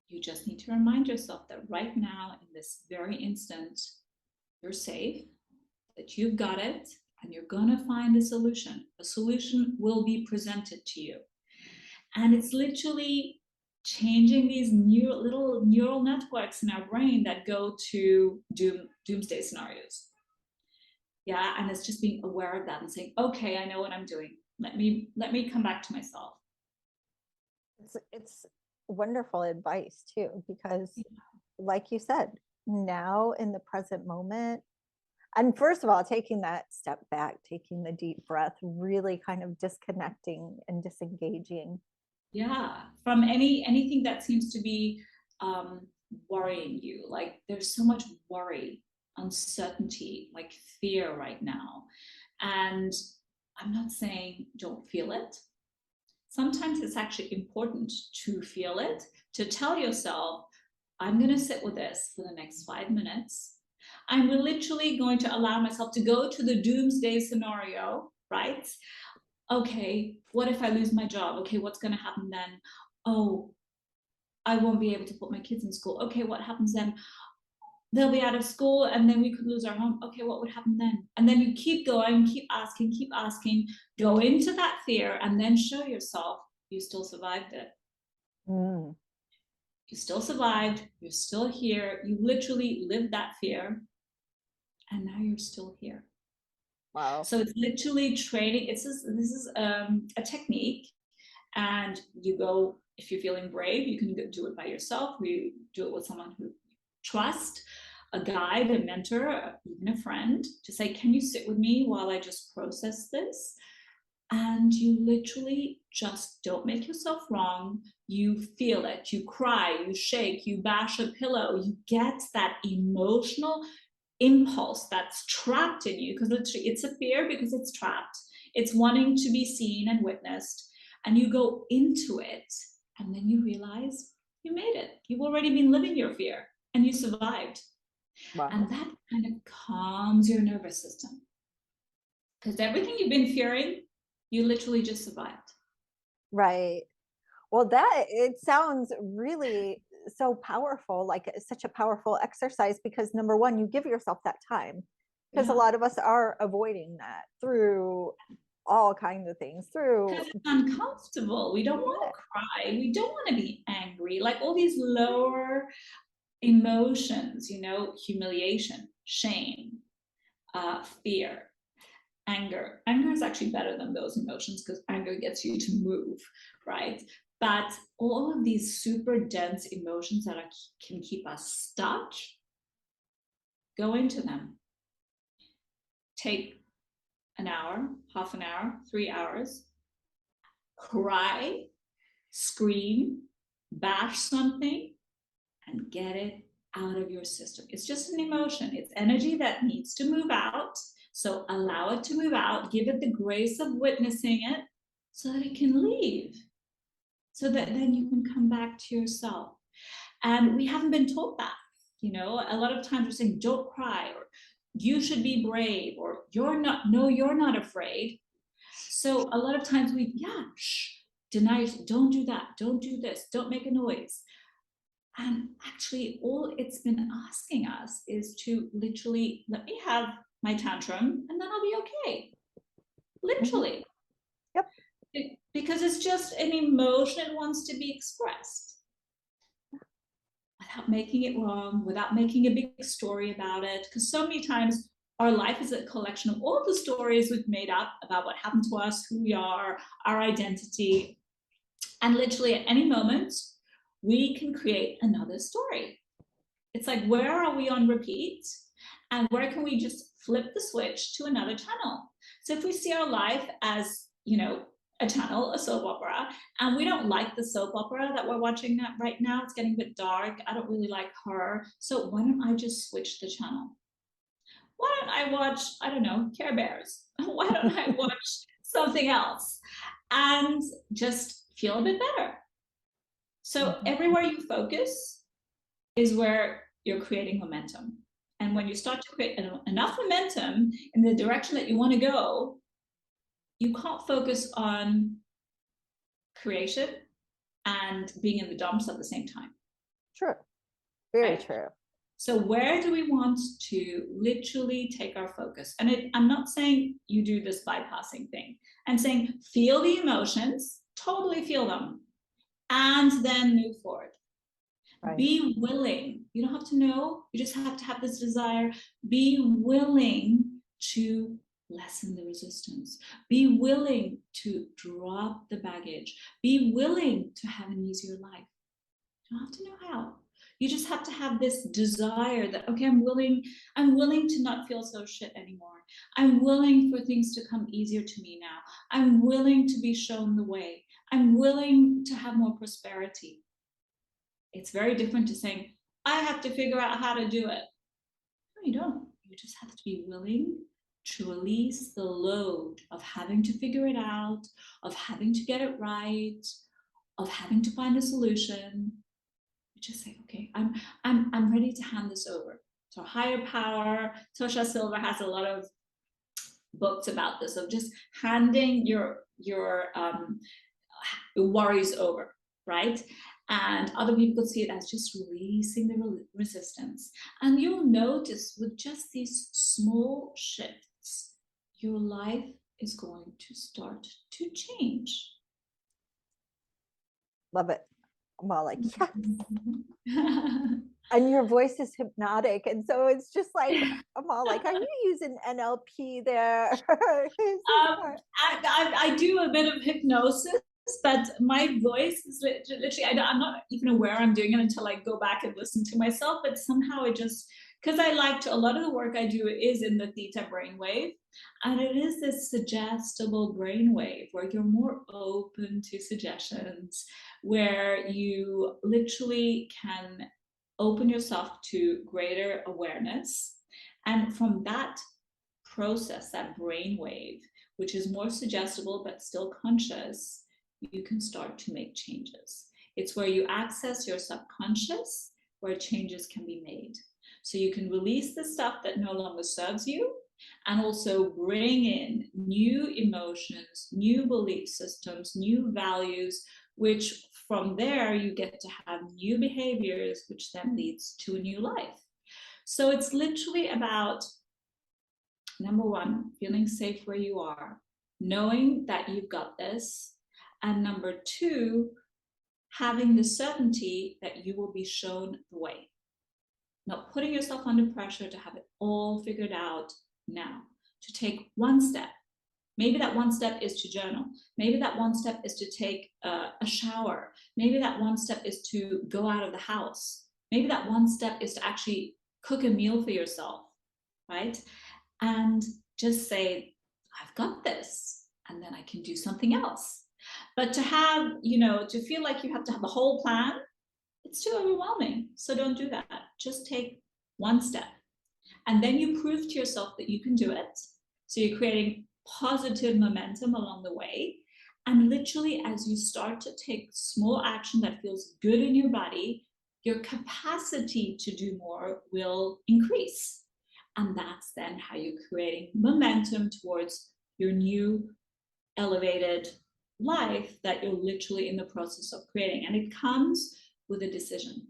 You just need to remind yourself that right now, in this very instant, you're safe, that you've got it, and you're going to find a solution. A solution will be presented to you. And it's literally changing these little neural networks in our brain that go to doomsday scenarios. Yeah, and it's just being aware of that and saying, okay, I know what I'm doing. Let me come back to myself. It's wonderful advice too, because like you said, now in the present moment, and first of all, taking that step back, taking the deep breath, really kind of disconnecting and disengaging. Yeah, from anything that seems to be worrying you. Like there's so much worry, uncertainty, like fear right now. And I'm not saying don't feel it. Sometimes it's actually important to feel it, to tell yourself, I'm going to sit with this for the next 5 minutes. I'm literally going to allow myself to go to the doomsday scenario, right? Okay, what if I lose my job? Okay, what's going to happen then? Oh, I won't be able to put my kids in school. Okay, what happens then? They'll be out of school and then we could lose our home. Okay, what would happen then? And then you keep going, keep asking, go into that fear, and then show yourself you still survived it. Mm. You still survived, you're still here, you literally lived that fear, and now you're still here. Wow. So it's literally training. This is a technique, and you go, if you're feeling brave, you can do it by yourself, or you do it with someone who you trust, a guide, a mentor, even a friend, to say, can you sit with me while I just process this? And you literally just don't make yourself wrong. You feel it, you cry, you shake, you bash a pillow, you get that emotional impulse that's trapped in you, because literally it's a fear because it's trapped. It's wanting to be seen and witnessed. And you go into it, and then you realize you made it. You've already been living your fear and you survived. Wow. And that kind of calms your nervous system, because everything you've been fearing, you literally just survived. Right. Well, that it sounds really so powerful, like it's such a powerful exercise, because number one, you give yourself that time, because a Yeah. lot of us are avoiding that through all kinds of things, through Because it's uncomfortable. We don't want to cry. We don't want to be angry. Like all these lower emotions, humiliation, shame, fear, anger. Anger is actually better than those emotions, because anger gets you to move, right? But all of these super dense emotions that can keep us stuck, go into them. Take an hour, half an hour, 3 hours, cry, scream, bash something, and get it out of your system. It's just an emotion. It's energy that needs to move out. So allow it to move out. Give it the grace of witnessing it so that it can leave. So that then you can come back to yourself. And we haven't been taught that. A lot of times we're saying, don't cry, or you should be brave, or you're not, no, you're not afraid. So a lot of times we, deny, don't do that, don't do this, don't make a noise. And actually, all it's been asking us is to literally let me have my tantrum and then I'll be okay. Literally. Yep. Because it's just an emotion that wants to be expressed without making it wrong, without making a big story about it. Because so many times our life is a collection of all the stories we've made up about what happened to us, who we are, our identity. And literally at any moment, we can create another story. It's like, where are we on repeat? And where can we just flip the switch to another channel? So if we see our life as, you know, a channel, a soap opera, and we don't like the soap opera that we're watching right now, it's getting a bit dark, I don't really like horror, so why don't I just switch the channel? Why don't I watch, I don't know, Care Bears? Why don't I watch something else and just feel a bit better? So everywhere you focus is where you're creating momentum. And when you start to create enough momentum in the direction that you want to go, you can't focus on creation and being in the dumps at the same time. True. Very right? true. So where do we want to literally take our focus? And I'm not saying you do this bypassing thing. I'm saying feel the emotions, totally feel them, and then move forward. Right. Be willing. You don't have to know. You just have to have this desire. Be willing to lessen the resistance. Be willing to drop the baggage. Be willing to have an easier life. You don't have to know how. You just have to have this desire that, okay, I'm willing to not feel so shit anymore. I'm willing for things to come easier to me now. I'm willing to be shown the way. I'm willing to have more prosperity. It's very different to saying, I have to figure out how to do it. No, you don't. You just have to be willing to release the load of having to figure it out, of having to get it right, of having to find a solution. Just say, okay, I'm ready to hand this over to a higher power. Tosha Silver has a lot of books about this, of just handing your worries over, right? And other people see it as just releasing the resistance. And you'll notice with just these small shifts, your life is going to start to change. Love it. I'm all like, yes. And your voice is hypnotic. And so it's just like, I'm all like, are you using NLP there? I do a bit of hypnosis, but my voice is literally, I'm not even aware I'm doing it until I go back and listen to myself. But somehow it just, because I like to, a lot of the work I do is in the theta brainwave. And it is this suggestible brainwave where you're more open to suggestions, where you literally can open yourself to greater awareness. And from that process, that brainwave, which is more suggestible but still conscious, you can start to make changes. It's where you access your subconscious, where changes can be made. So you can release the stuff that no longer serves you, and also bring in new emotions, new belief systems, new values, which from there you get to have new behaviors, which then leads to a new life. So it's literally about, number one, feeling safe where you are, knowing that you've got this, and number two, having the certainty that you will be shown the way. Not putting yourself under pressure to have it all figured out now, to take one step. Maybe that one step is to journal. Maybe that one step is to take a shower. Maybe that one step is to go out of the house. Maybe that one step is to actually cook a meal for yourself, right? And just say, I've got this, and then I can do something else. But to have, to feel like you have to have the whole plan, it's too overwhelming. So don't do that. Just take one step. And then you prove to yourself that you can do it. So you're creating positive momentum along the way. And literally, as you start to take small action that feels good in your body, your capacity to do more will increase. And that's then how you're creating momentum towards your new elevated life that you're literally in the process of creating. And it comes with a decision,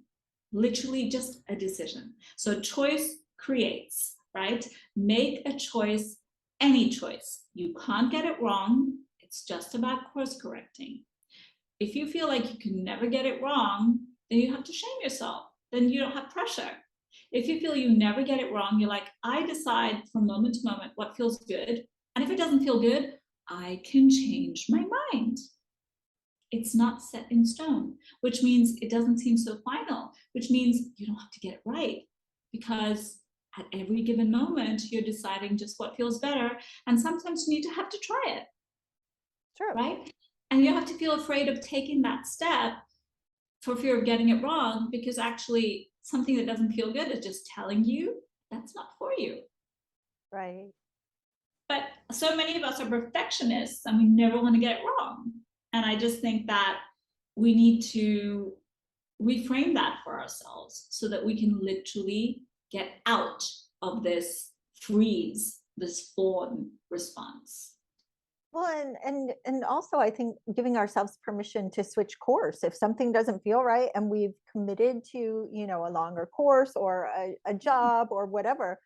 literally just a decision. So choice creates, right? Make a choice, any choice. You can't get it wrong. It's just about course correcting. If you feel like you can never get it wrong, then you have to shame yourself. Then you don't have pressure. If you feel you never get it wrong, you're like, I decide from moment to moment what feels good. And if it doesn't feel good, I can change my mind. It's not set in stone, which means it doesn't seem so final, which means you don't have to get it right, because at every given moment, you're deciding just what feels better. And sometimes you need to have to try it. True. Right? And you have to feel afraid of taking that step for fear of getting it wrong, because actually something that doesn't feel good is just telling you that's not for you. Right. But so many of us are perfectionists and we never want to get it wrong. And I just think that we need to reframe that for ourselves so that we can literally get out of this freeze, this fawn response. Well, and also I think giving ourselves permission to switch course if something doesn't feel right and we've committed to, a longer course or a job or whatever,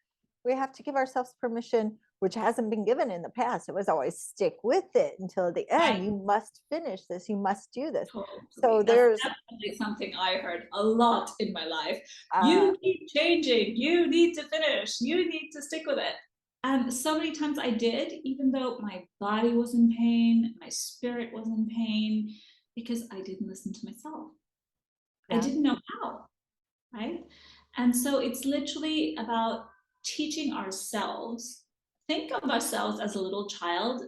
we have to give ourselves permission, which hasn't been given in the past. It was always stick with it until the end. Right. You must finish this. You must do this. Totally. So That's there's definitely something I heard a lot in my life. uh, You keep changing. You need to finish. You need to stick with it. And so many times I did, even though my body was in pain, my spirit was in pain, because I didn't listen to myself. I yeah. didn't know how, right? And so it's literally about teaching ourselves. Think of ourselves as a little child,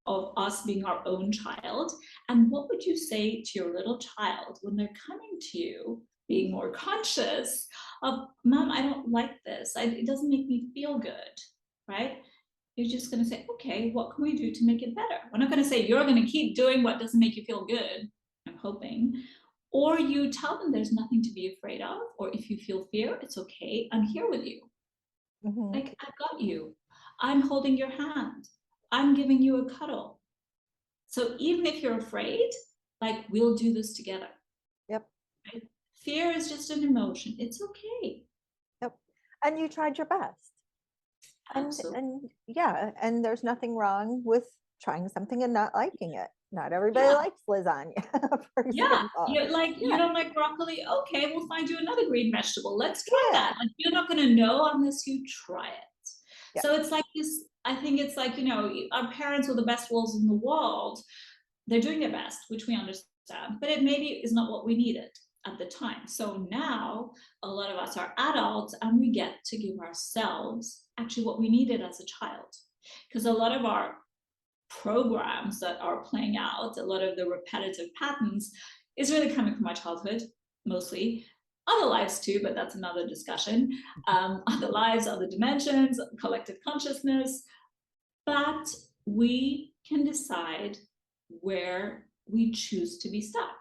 of us being our own child. And what would you say to your little child when they're coming to you, being more conscious of, Mom, I don't like this. It doesn't make me feel good, right? You're just going to say, okay, what can we do to make it better? We're not going to say you're going to keep doing what doesn't make you feel good, I'm hoping. Or you tell them there's nothing to be afraid of, or if you feel fear, it's okay. I'm here with you. Mm-hmm. Like, I've got you. I'm holding your hand. I'm giving you a cuddle. So even if you're afraid, like, we'll do this together. Yep. Right? Fear is just an emotion. It's okay. Yep. And you tried your best. Absolutely. And yeah, and there's nothing wrong with trying something and not liking it. Not everybody Yeah. likes lasagna, for Yeah. example. You're like, you Yeah. don't like broccoli? Okay, we'll find you another green vegetable. Let's try Yeah. that. Like, you're not going to know unless you try it. Yeah. So it's like this, I think it's like, our parents were the best wolves in the world. They're doing their best, which we understand, but it maybe is not what we needed at the time. So now a lot of us are adults and we get to give ourselves actually what we needed as a child. Because a lot of our programs that are playing out, a lot of the repetitive patterns is really coming from my childhood, mostly. Other lives too, but that's another discussion. Other lives, other dimensions, collective consciousness. But we can decide where we choose to be stuck.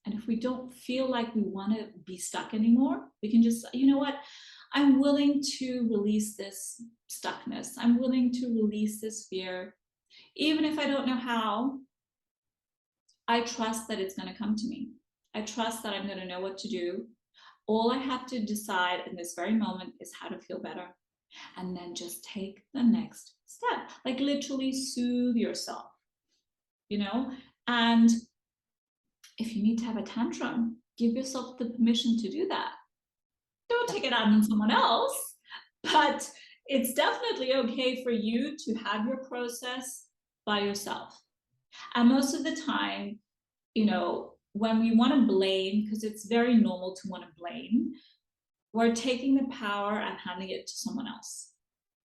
And if we don't feel like we want to be stuck anymore, we can just, you know what? I'm willing to release this stuckness. I'm willing to release this fear. Even if I don't know how, I trust that it's going to come to me. I trust that I'm going to know what to do. All I have to decide in this very moment is how to feel better. And then just take the next step. Like, literally soothe yourself, And if you need to have a tantrum, give yourself the permission to do that. Don't take it out on someone else, but it's definitely okay for you to have your process by yourself. And most of the time, when we want to blame, because it's very normal to want to blame, we're taking the power and handing it to someone else.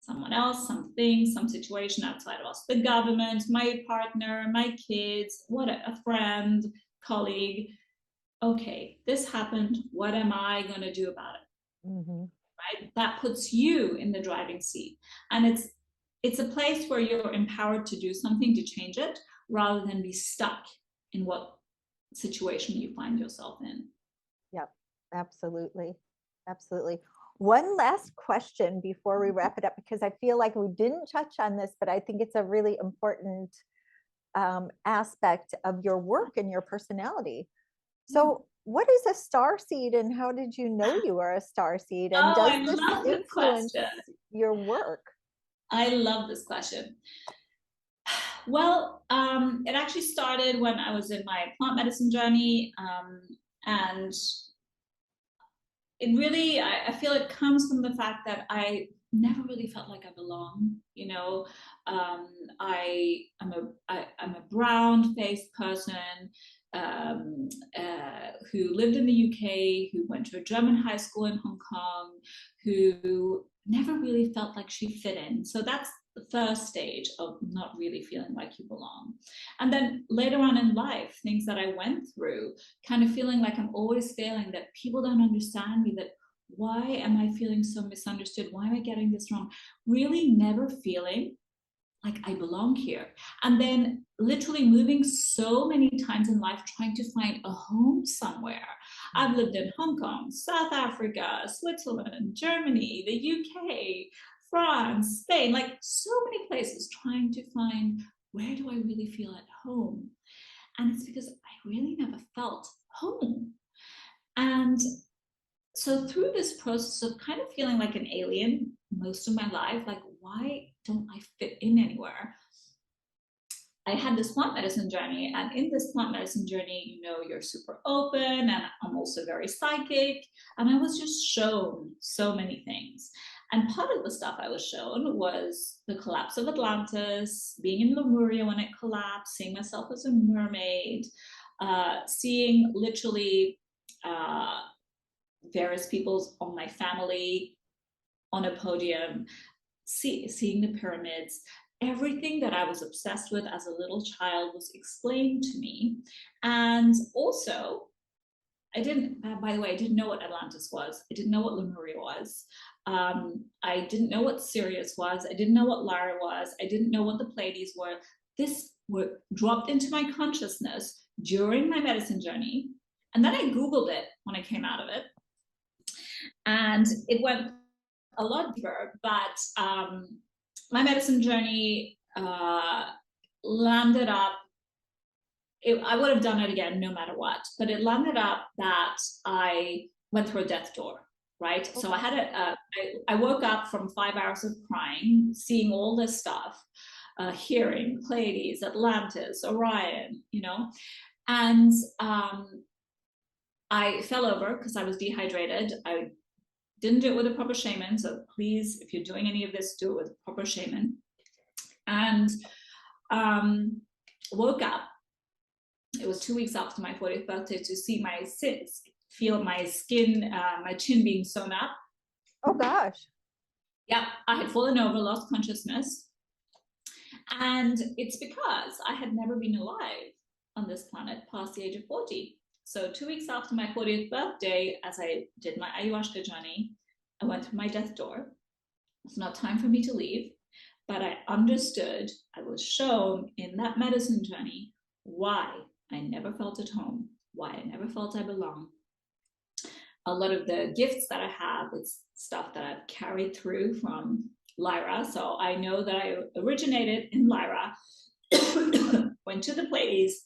Someone else, something, some situation outside of us. The government, my partner, my kids, a friend, colleague. Okay, this happened. What am I going to do about it? Mm-hmm. Right? That puts you in the driving seat. And it's a place where you're empowered to do something to change it, rather than be stuck in what situation you find yourself in. Yep. Absolutely. Absolutely. One last question before we wrap it up, because I feel like we didn't touch on this, but I think it's a really important aspect of your work and your personality. Yeah. So, what is a star seed, and how did you know you are a star seed? And Oh, does I this love this influence question. your work? I love this question. Well, it actually started when I was in my plant medicine journey, and it really, I feel it comes from the fact that I never really felt like I belong. You know, I'm a brown faced person, who lived in the UK, who went to a German high school in Hong Kong, who never really felt like she fit in. So that's the first stage of not really feeling like you belong. And then later on in life, things that I went through, kind of feeling like I'm always failing, that people don't understand me, that why am I feeling so misunderstood? Why am I getting this wrong? Really never feeling like I belong here. And then literally moving so many times in life trying to find a home somewhere. I've lived in Hong Kong, South Africa, Switzerland, Germany, the UK, France, Spain, like so many places trying to find, where do I really feel at home? And it's because I really never felt home. And so through this process of kind of feeling like an alien most of my life, like, why don't I fit in anywhere? I had this plant medicine journey, and in this plant medicine journey, you're super open, and I'm also very psychic, and I was just shown so many things. And part of the stuff I was shown was the collapse of Atlantis, being in Lemuria when it collapsed, seeing myself as a mermaid, seeing literally various peoples on my family on a podium, seeing the pyramids. Everything that I was obsessed with as a little child was explained to me. And also, by the way, I didn't know what Atlantis was. I didn't know what Lemuria was. I didn't know what Sirius was. I didn't know what Lyra was. I didn't know what the Pleiades were. This were dropped into my consciousness during my medicine journey. And then I Googled it when I came out of it. And it went a lot deeper, but my medicine journey landed up, I would have done it again no matter what, but it landed up that I went through a death door, right? Okay. So I had I woke up from 5 hours of crying, seeing all this stuff, hearing Pleiades, Atlantis, Orion, and I fell over because I was dehydrated. I didn't do it with a proper shaman. So please, if you're doing any of this, do it with a proper shaman. And woke up. It was 2 weeks after my 40th birthday to see feel my skin, my chin being sewn up. Oh gosh. Yeah, I had fallen over, lost consciousness. And it's because I had never been alive on this planet past the age of 40. So 2 weeks after my 40th birthday, as I did my ayahuasca journey, I went through my death door. It's not time for me to leave, but I understood, I was shown in that medicine journey why I never felt at home, why I never felt I belong. A lot of the gifts that I have is stuff that I've carried through from Lyra. So I know that I originated in Lyra, went to the Pleiades,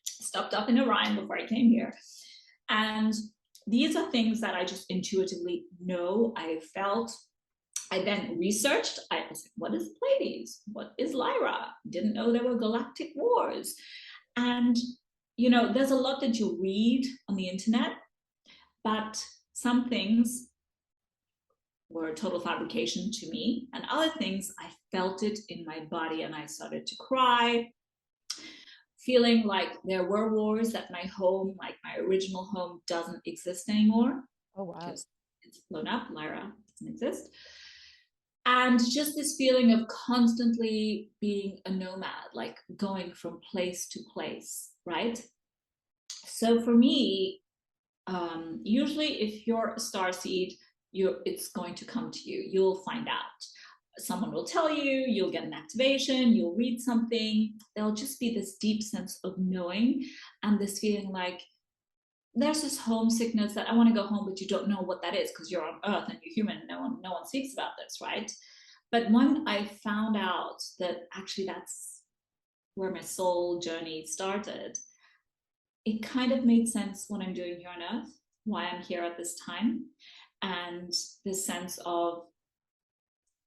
stopped up in Orion before I came here. And these are things that I just intuitively know, I felt. I then researched. I was like, what is Pleiades? What is Lyra? Didn't know there were galactic wars. And, there's a lot that you read on the internet, but some things were a total fabrication to me. And other things, I felt it in my body and I started to cry, feeling like there were wars, that my home, like my original home, doesn't exist anymore. Oh, wow. Because it's blown up. Lyra doesn't exist. And just this feeling of constantly being a nomad, like going from place to place, right? So for me, usually if you're a starseed, it's going to come to you. You'll find out. Someone will tell you, you'll get an activation, you'll read something. There'll just be this deep sense of knowing and this feeling like there's this homesickness that I want to go home, but you don't know what that is because you're on Earth and you're human. No one speaks about this, right? But when I found out that actually that's where my soul journey started, it kind of made sense what I'm doing here on Earth, why I'm here at this time, and this sense of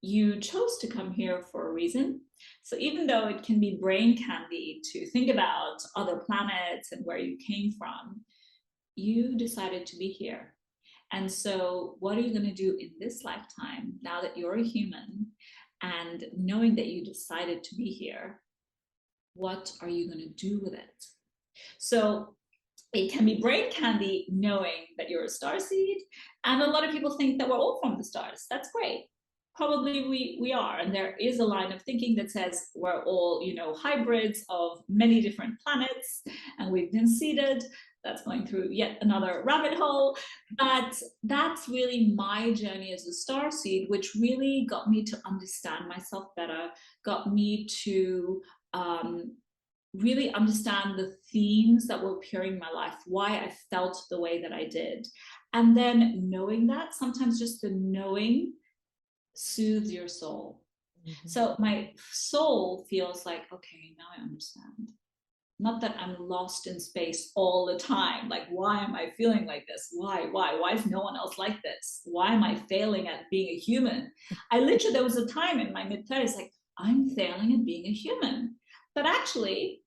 you chose to come here for a reason. So even though it can be brain candy to think about other planets and where you came from, you decided to be here. And so, what are you going to do in this lifetime now that you're a human and knowing that you decided to be here? What are you going to do with it? So, it can be brain candy knowing that you're a star seed. And a lot of people think that we're all from the stars. That's great. Probably we are. And there is a line of thinking that says we're all, hybrids of many different planets and we've been seeded. That's going through yet another rabbit hole. But that's really my journey as a star seed, which really got me to understand myself better, got me to really understand the themes that were appearing in my life, why I felt the way that I did. And then knowing that, sometimes just the knowing soothes your soul. Mm-hmm. So my soul feels like, okay, now I understand. Not that I'm lost in space all the time. Like, why am I feeling like this? Why is no one else like this? Why am I failing at being a human? There was a time in my mid-30s, like, I'm failing at being a human. But actually,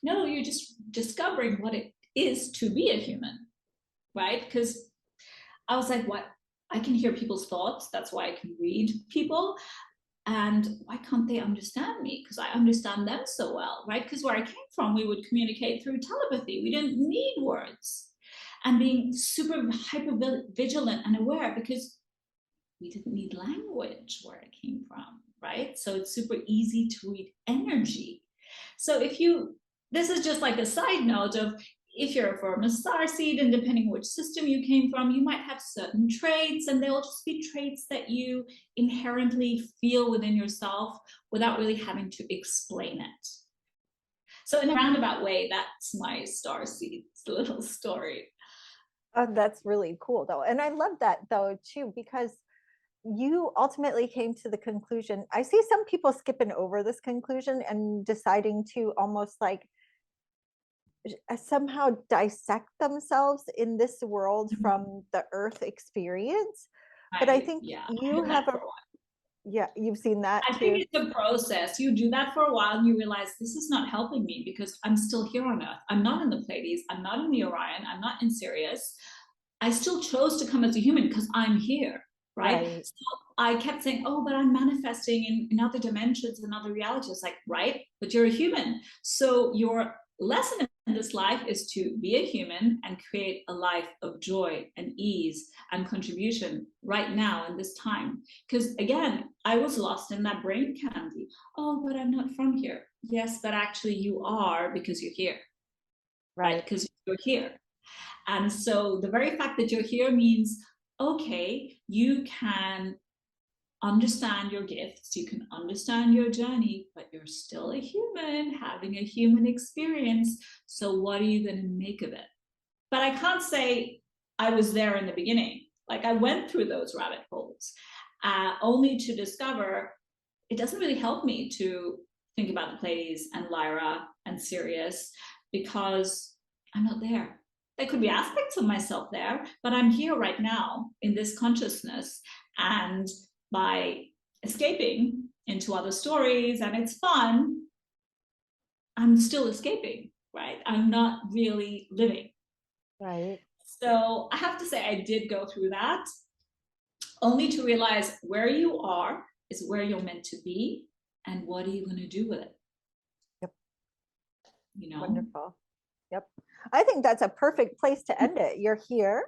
no, you're just discovering what it is to be a human, right? Because I was like, what? I can hear people's thoughts. That's why I can read people. And why can't they understand me? Because I understand them so well, right? Because where I came from, we would communicate through telepathy. We didn't need words. And being super hyper vigilant and aware because we didn't need language where I came from, right? So it's super easy to read energy. So this is just like a side note of if you're from a star seed and depending which system you came from, you might have certain traits and they'll just be traits that you inherently feel within yourself without really having to explain it. So in a roundabout way, that's my star seed's little story. Oh, that's really cool though. And I love that though too, because you ultimately came to the conclusion. I see some people skipping over this conclusion and deciding to almost like somehow dissect themselves in this world from the earth experience. But I think you have you've seen that too. I think it's a process. You do that for a while and you realize this is not helping me because I'm still here on Earth. I'm not in the Pleiades. I'm not in the Orion. I'm not in Sirius. I still chose to come as a human because I'm here, right? So I kept saying, oh, but I'm manifesting in other dimensions and other realities. Like, right, but you're a human. So your lesson in this life is to be a human and create a life of joy and ease and contribution right now in this time. Because again, I was lost in that brain candy. Oh, but I'm not from here. Yes, but actually you are because you're here, right? Because you're here. And so the very fact that you're here means, okay, you can understand your gifts, you can understand your journey, but you're still a human having a human experience. So what are you going to make of it? But I can't say I was there in the beginning. Like I went through those rabbit holes only to discover it doesn't really help me to think about the Pleiades and Lyra and Sirius because I'm not there. There could be aspects of myself there, but I'm here right now in this consciousness. And by escaping into other stories and it's fun, I'm still escaping, right? I'm not really living. Right. So I have to say I did go through that only to realize where you are is where you're meant to be and what are you going to do with it? Yep. You know? Wonderful. Yep. I think that's a perfect place to end it. You're here.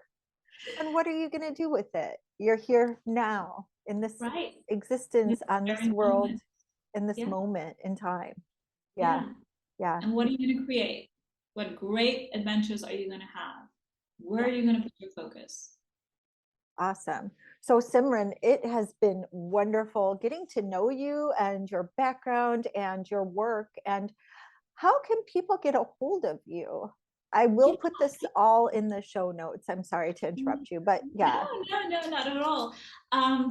And what are you going to do with it? You're here now in this existence on this world, in this moment in time. Yeah. And what are you going to create? What great adventures are you going to have? Where are you going to put your focus? Awesome. So Simran, it has been wonderful getting to know you and your background and your work. And how can people get a hold of you? I will Yeah. put this all in the show notes. I'm sorry to interrupt you, but yeah. No, not at all.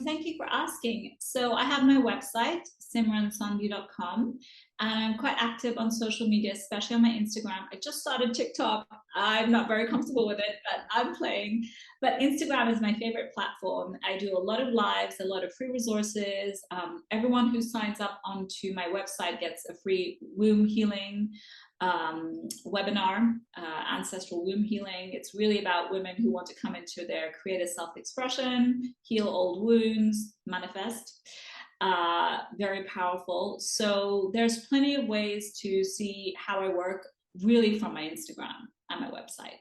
Thank you for asking. So I have my website, simransondhi.com, and I'm quite active on social media, especially on my Instagram. I just started TikTok. I'm not very comfortable with it, but I'm playing. But Instagram is my favorite platform. I do a lot of lives, a lot of free resources. Everyone who signs up onto my website gets a free womb healing webinar, ancestral womb healing. It's really about women who want to come into their creative self-expression, heal old wounds, manifest. Very powerful. So there's plenty of ways to see how I work really from my Instagram and my website.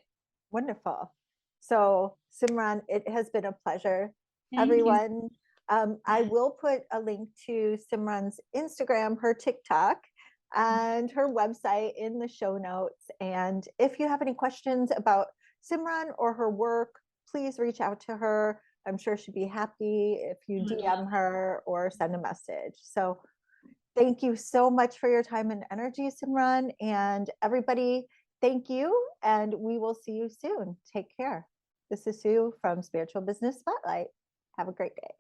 Wonderful. So Simran, it has been a pleasure. Thank you. Everyone, I will put a link to Simran's Instagram, her TikTok, and her website in the show notes. And if you have any questions about Simran or her work, please reach out to her. I'm sure she'd be happy if you DM her or send a message. So thank you so much for your time and energy, Simran. And everybody, thank you. And we will see you soon. Take care. This is Sue from Spiritual Business Spotlight. Have a great day.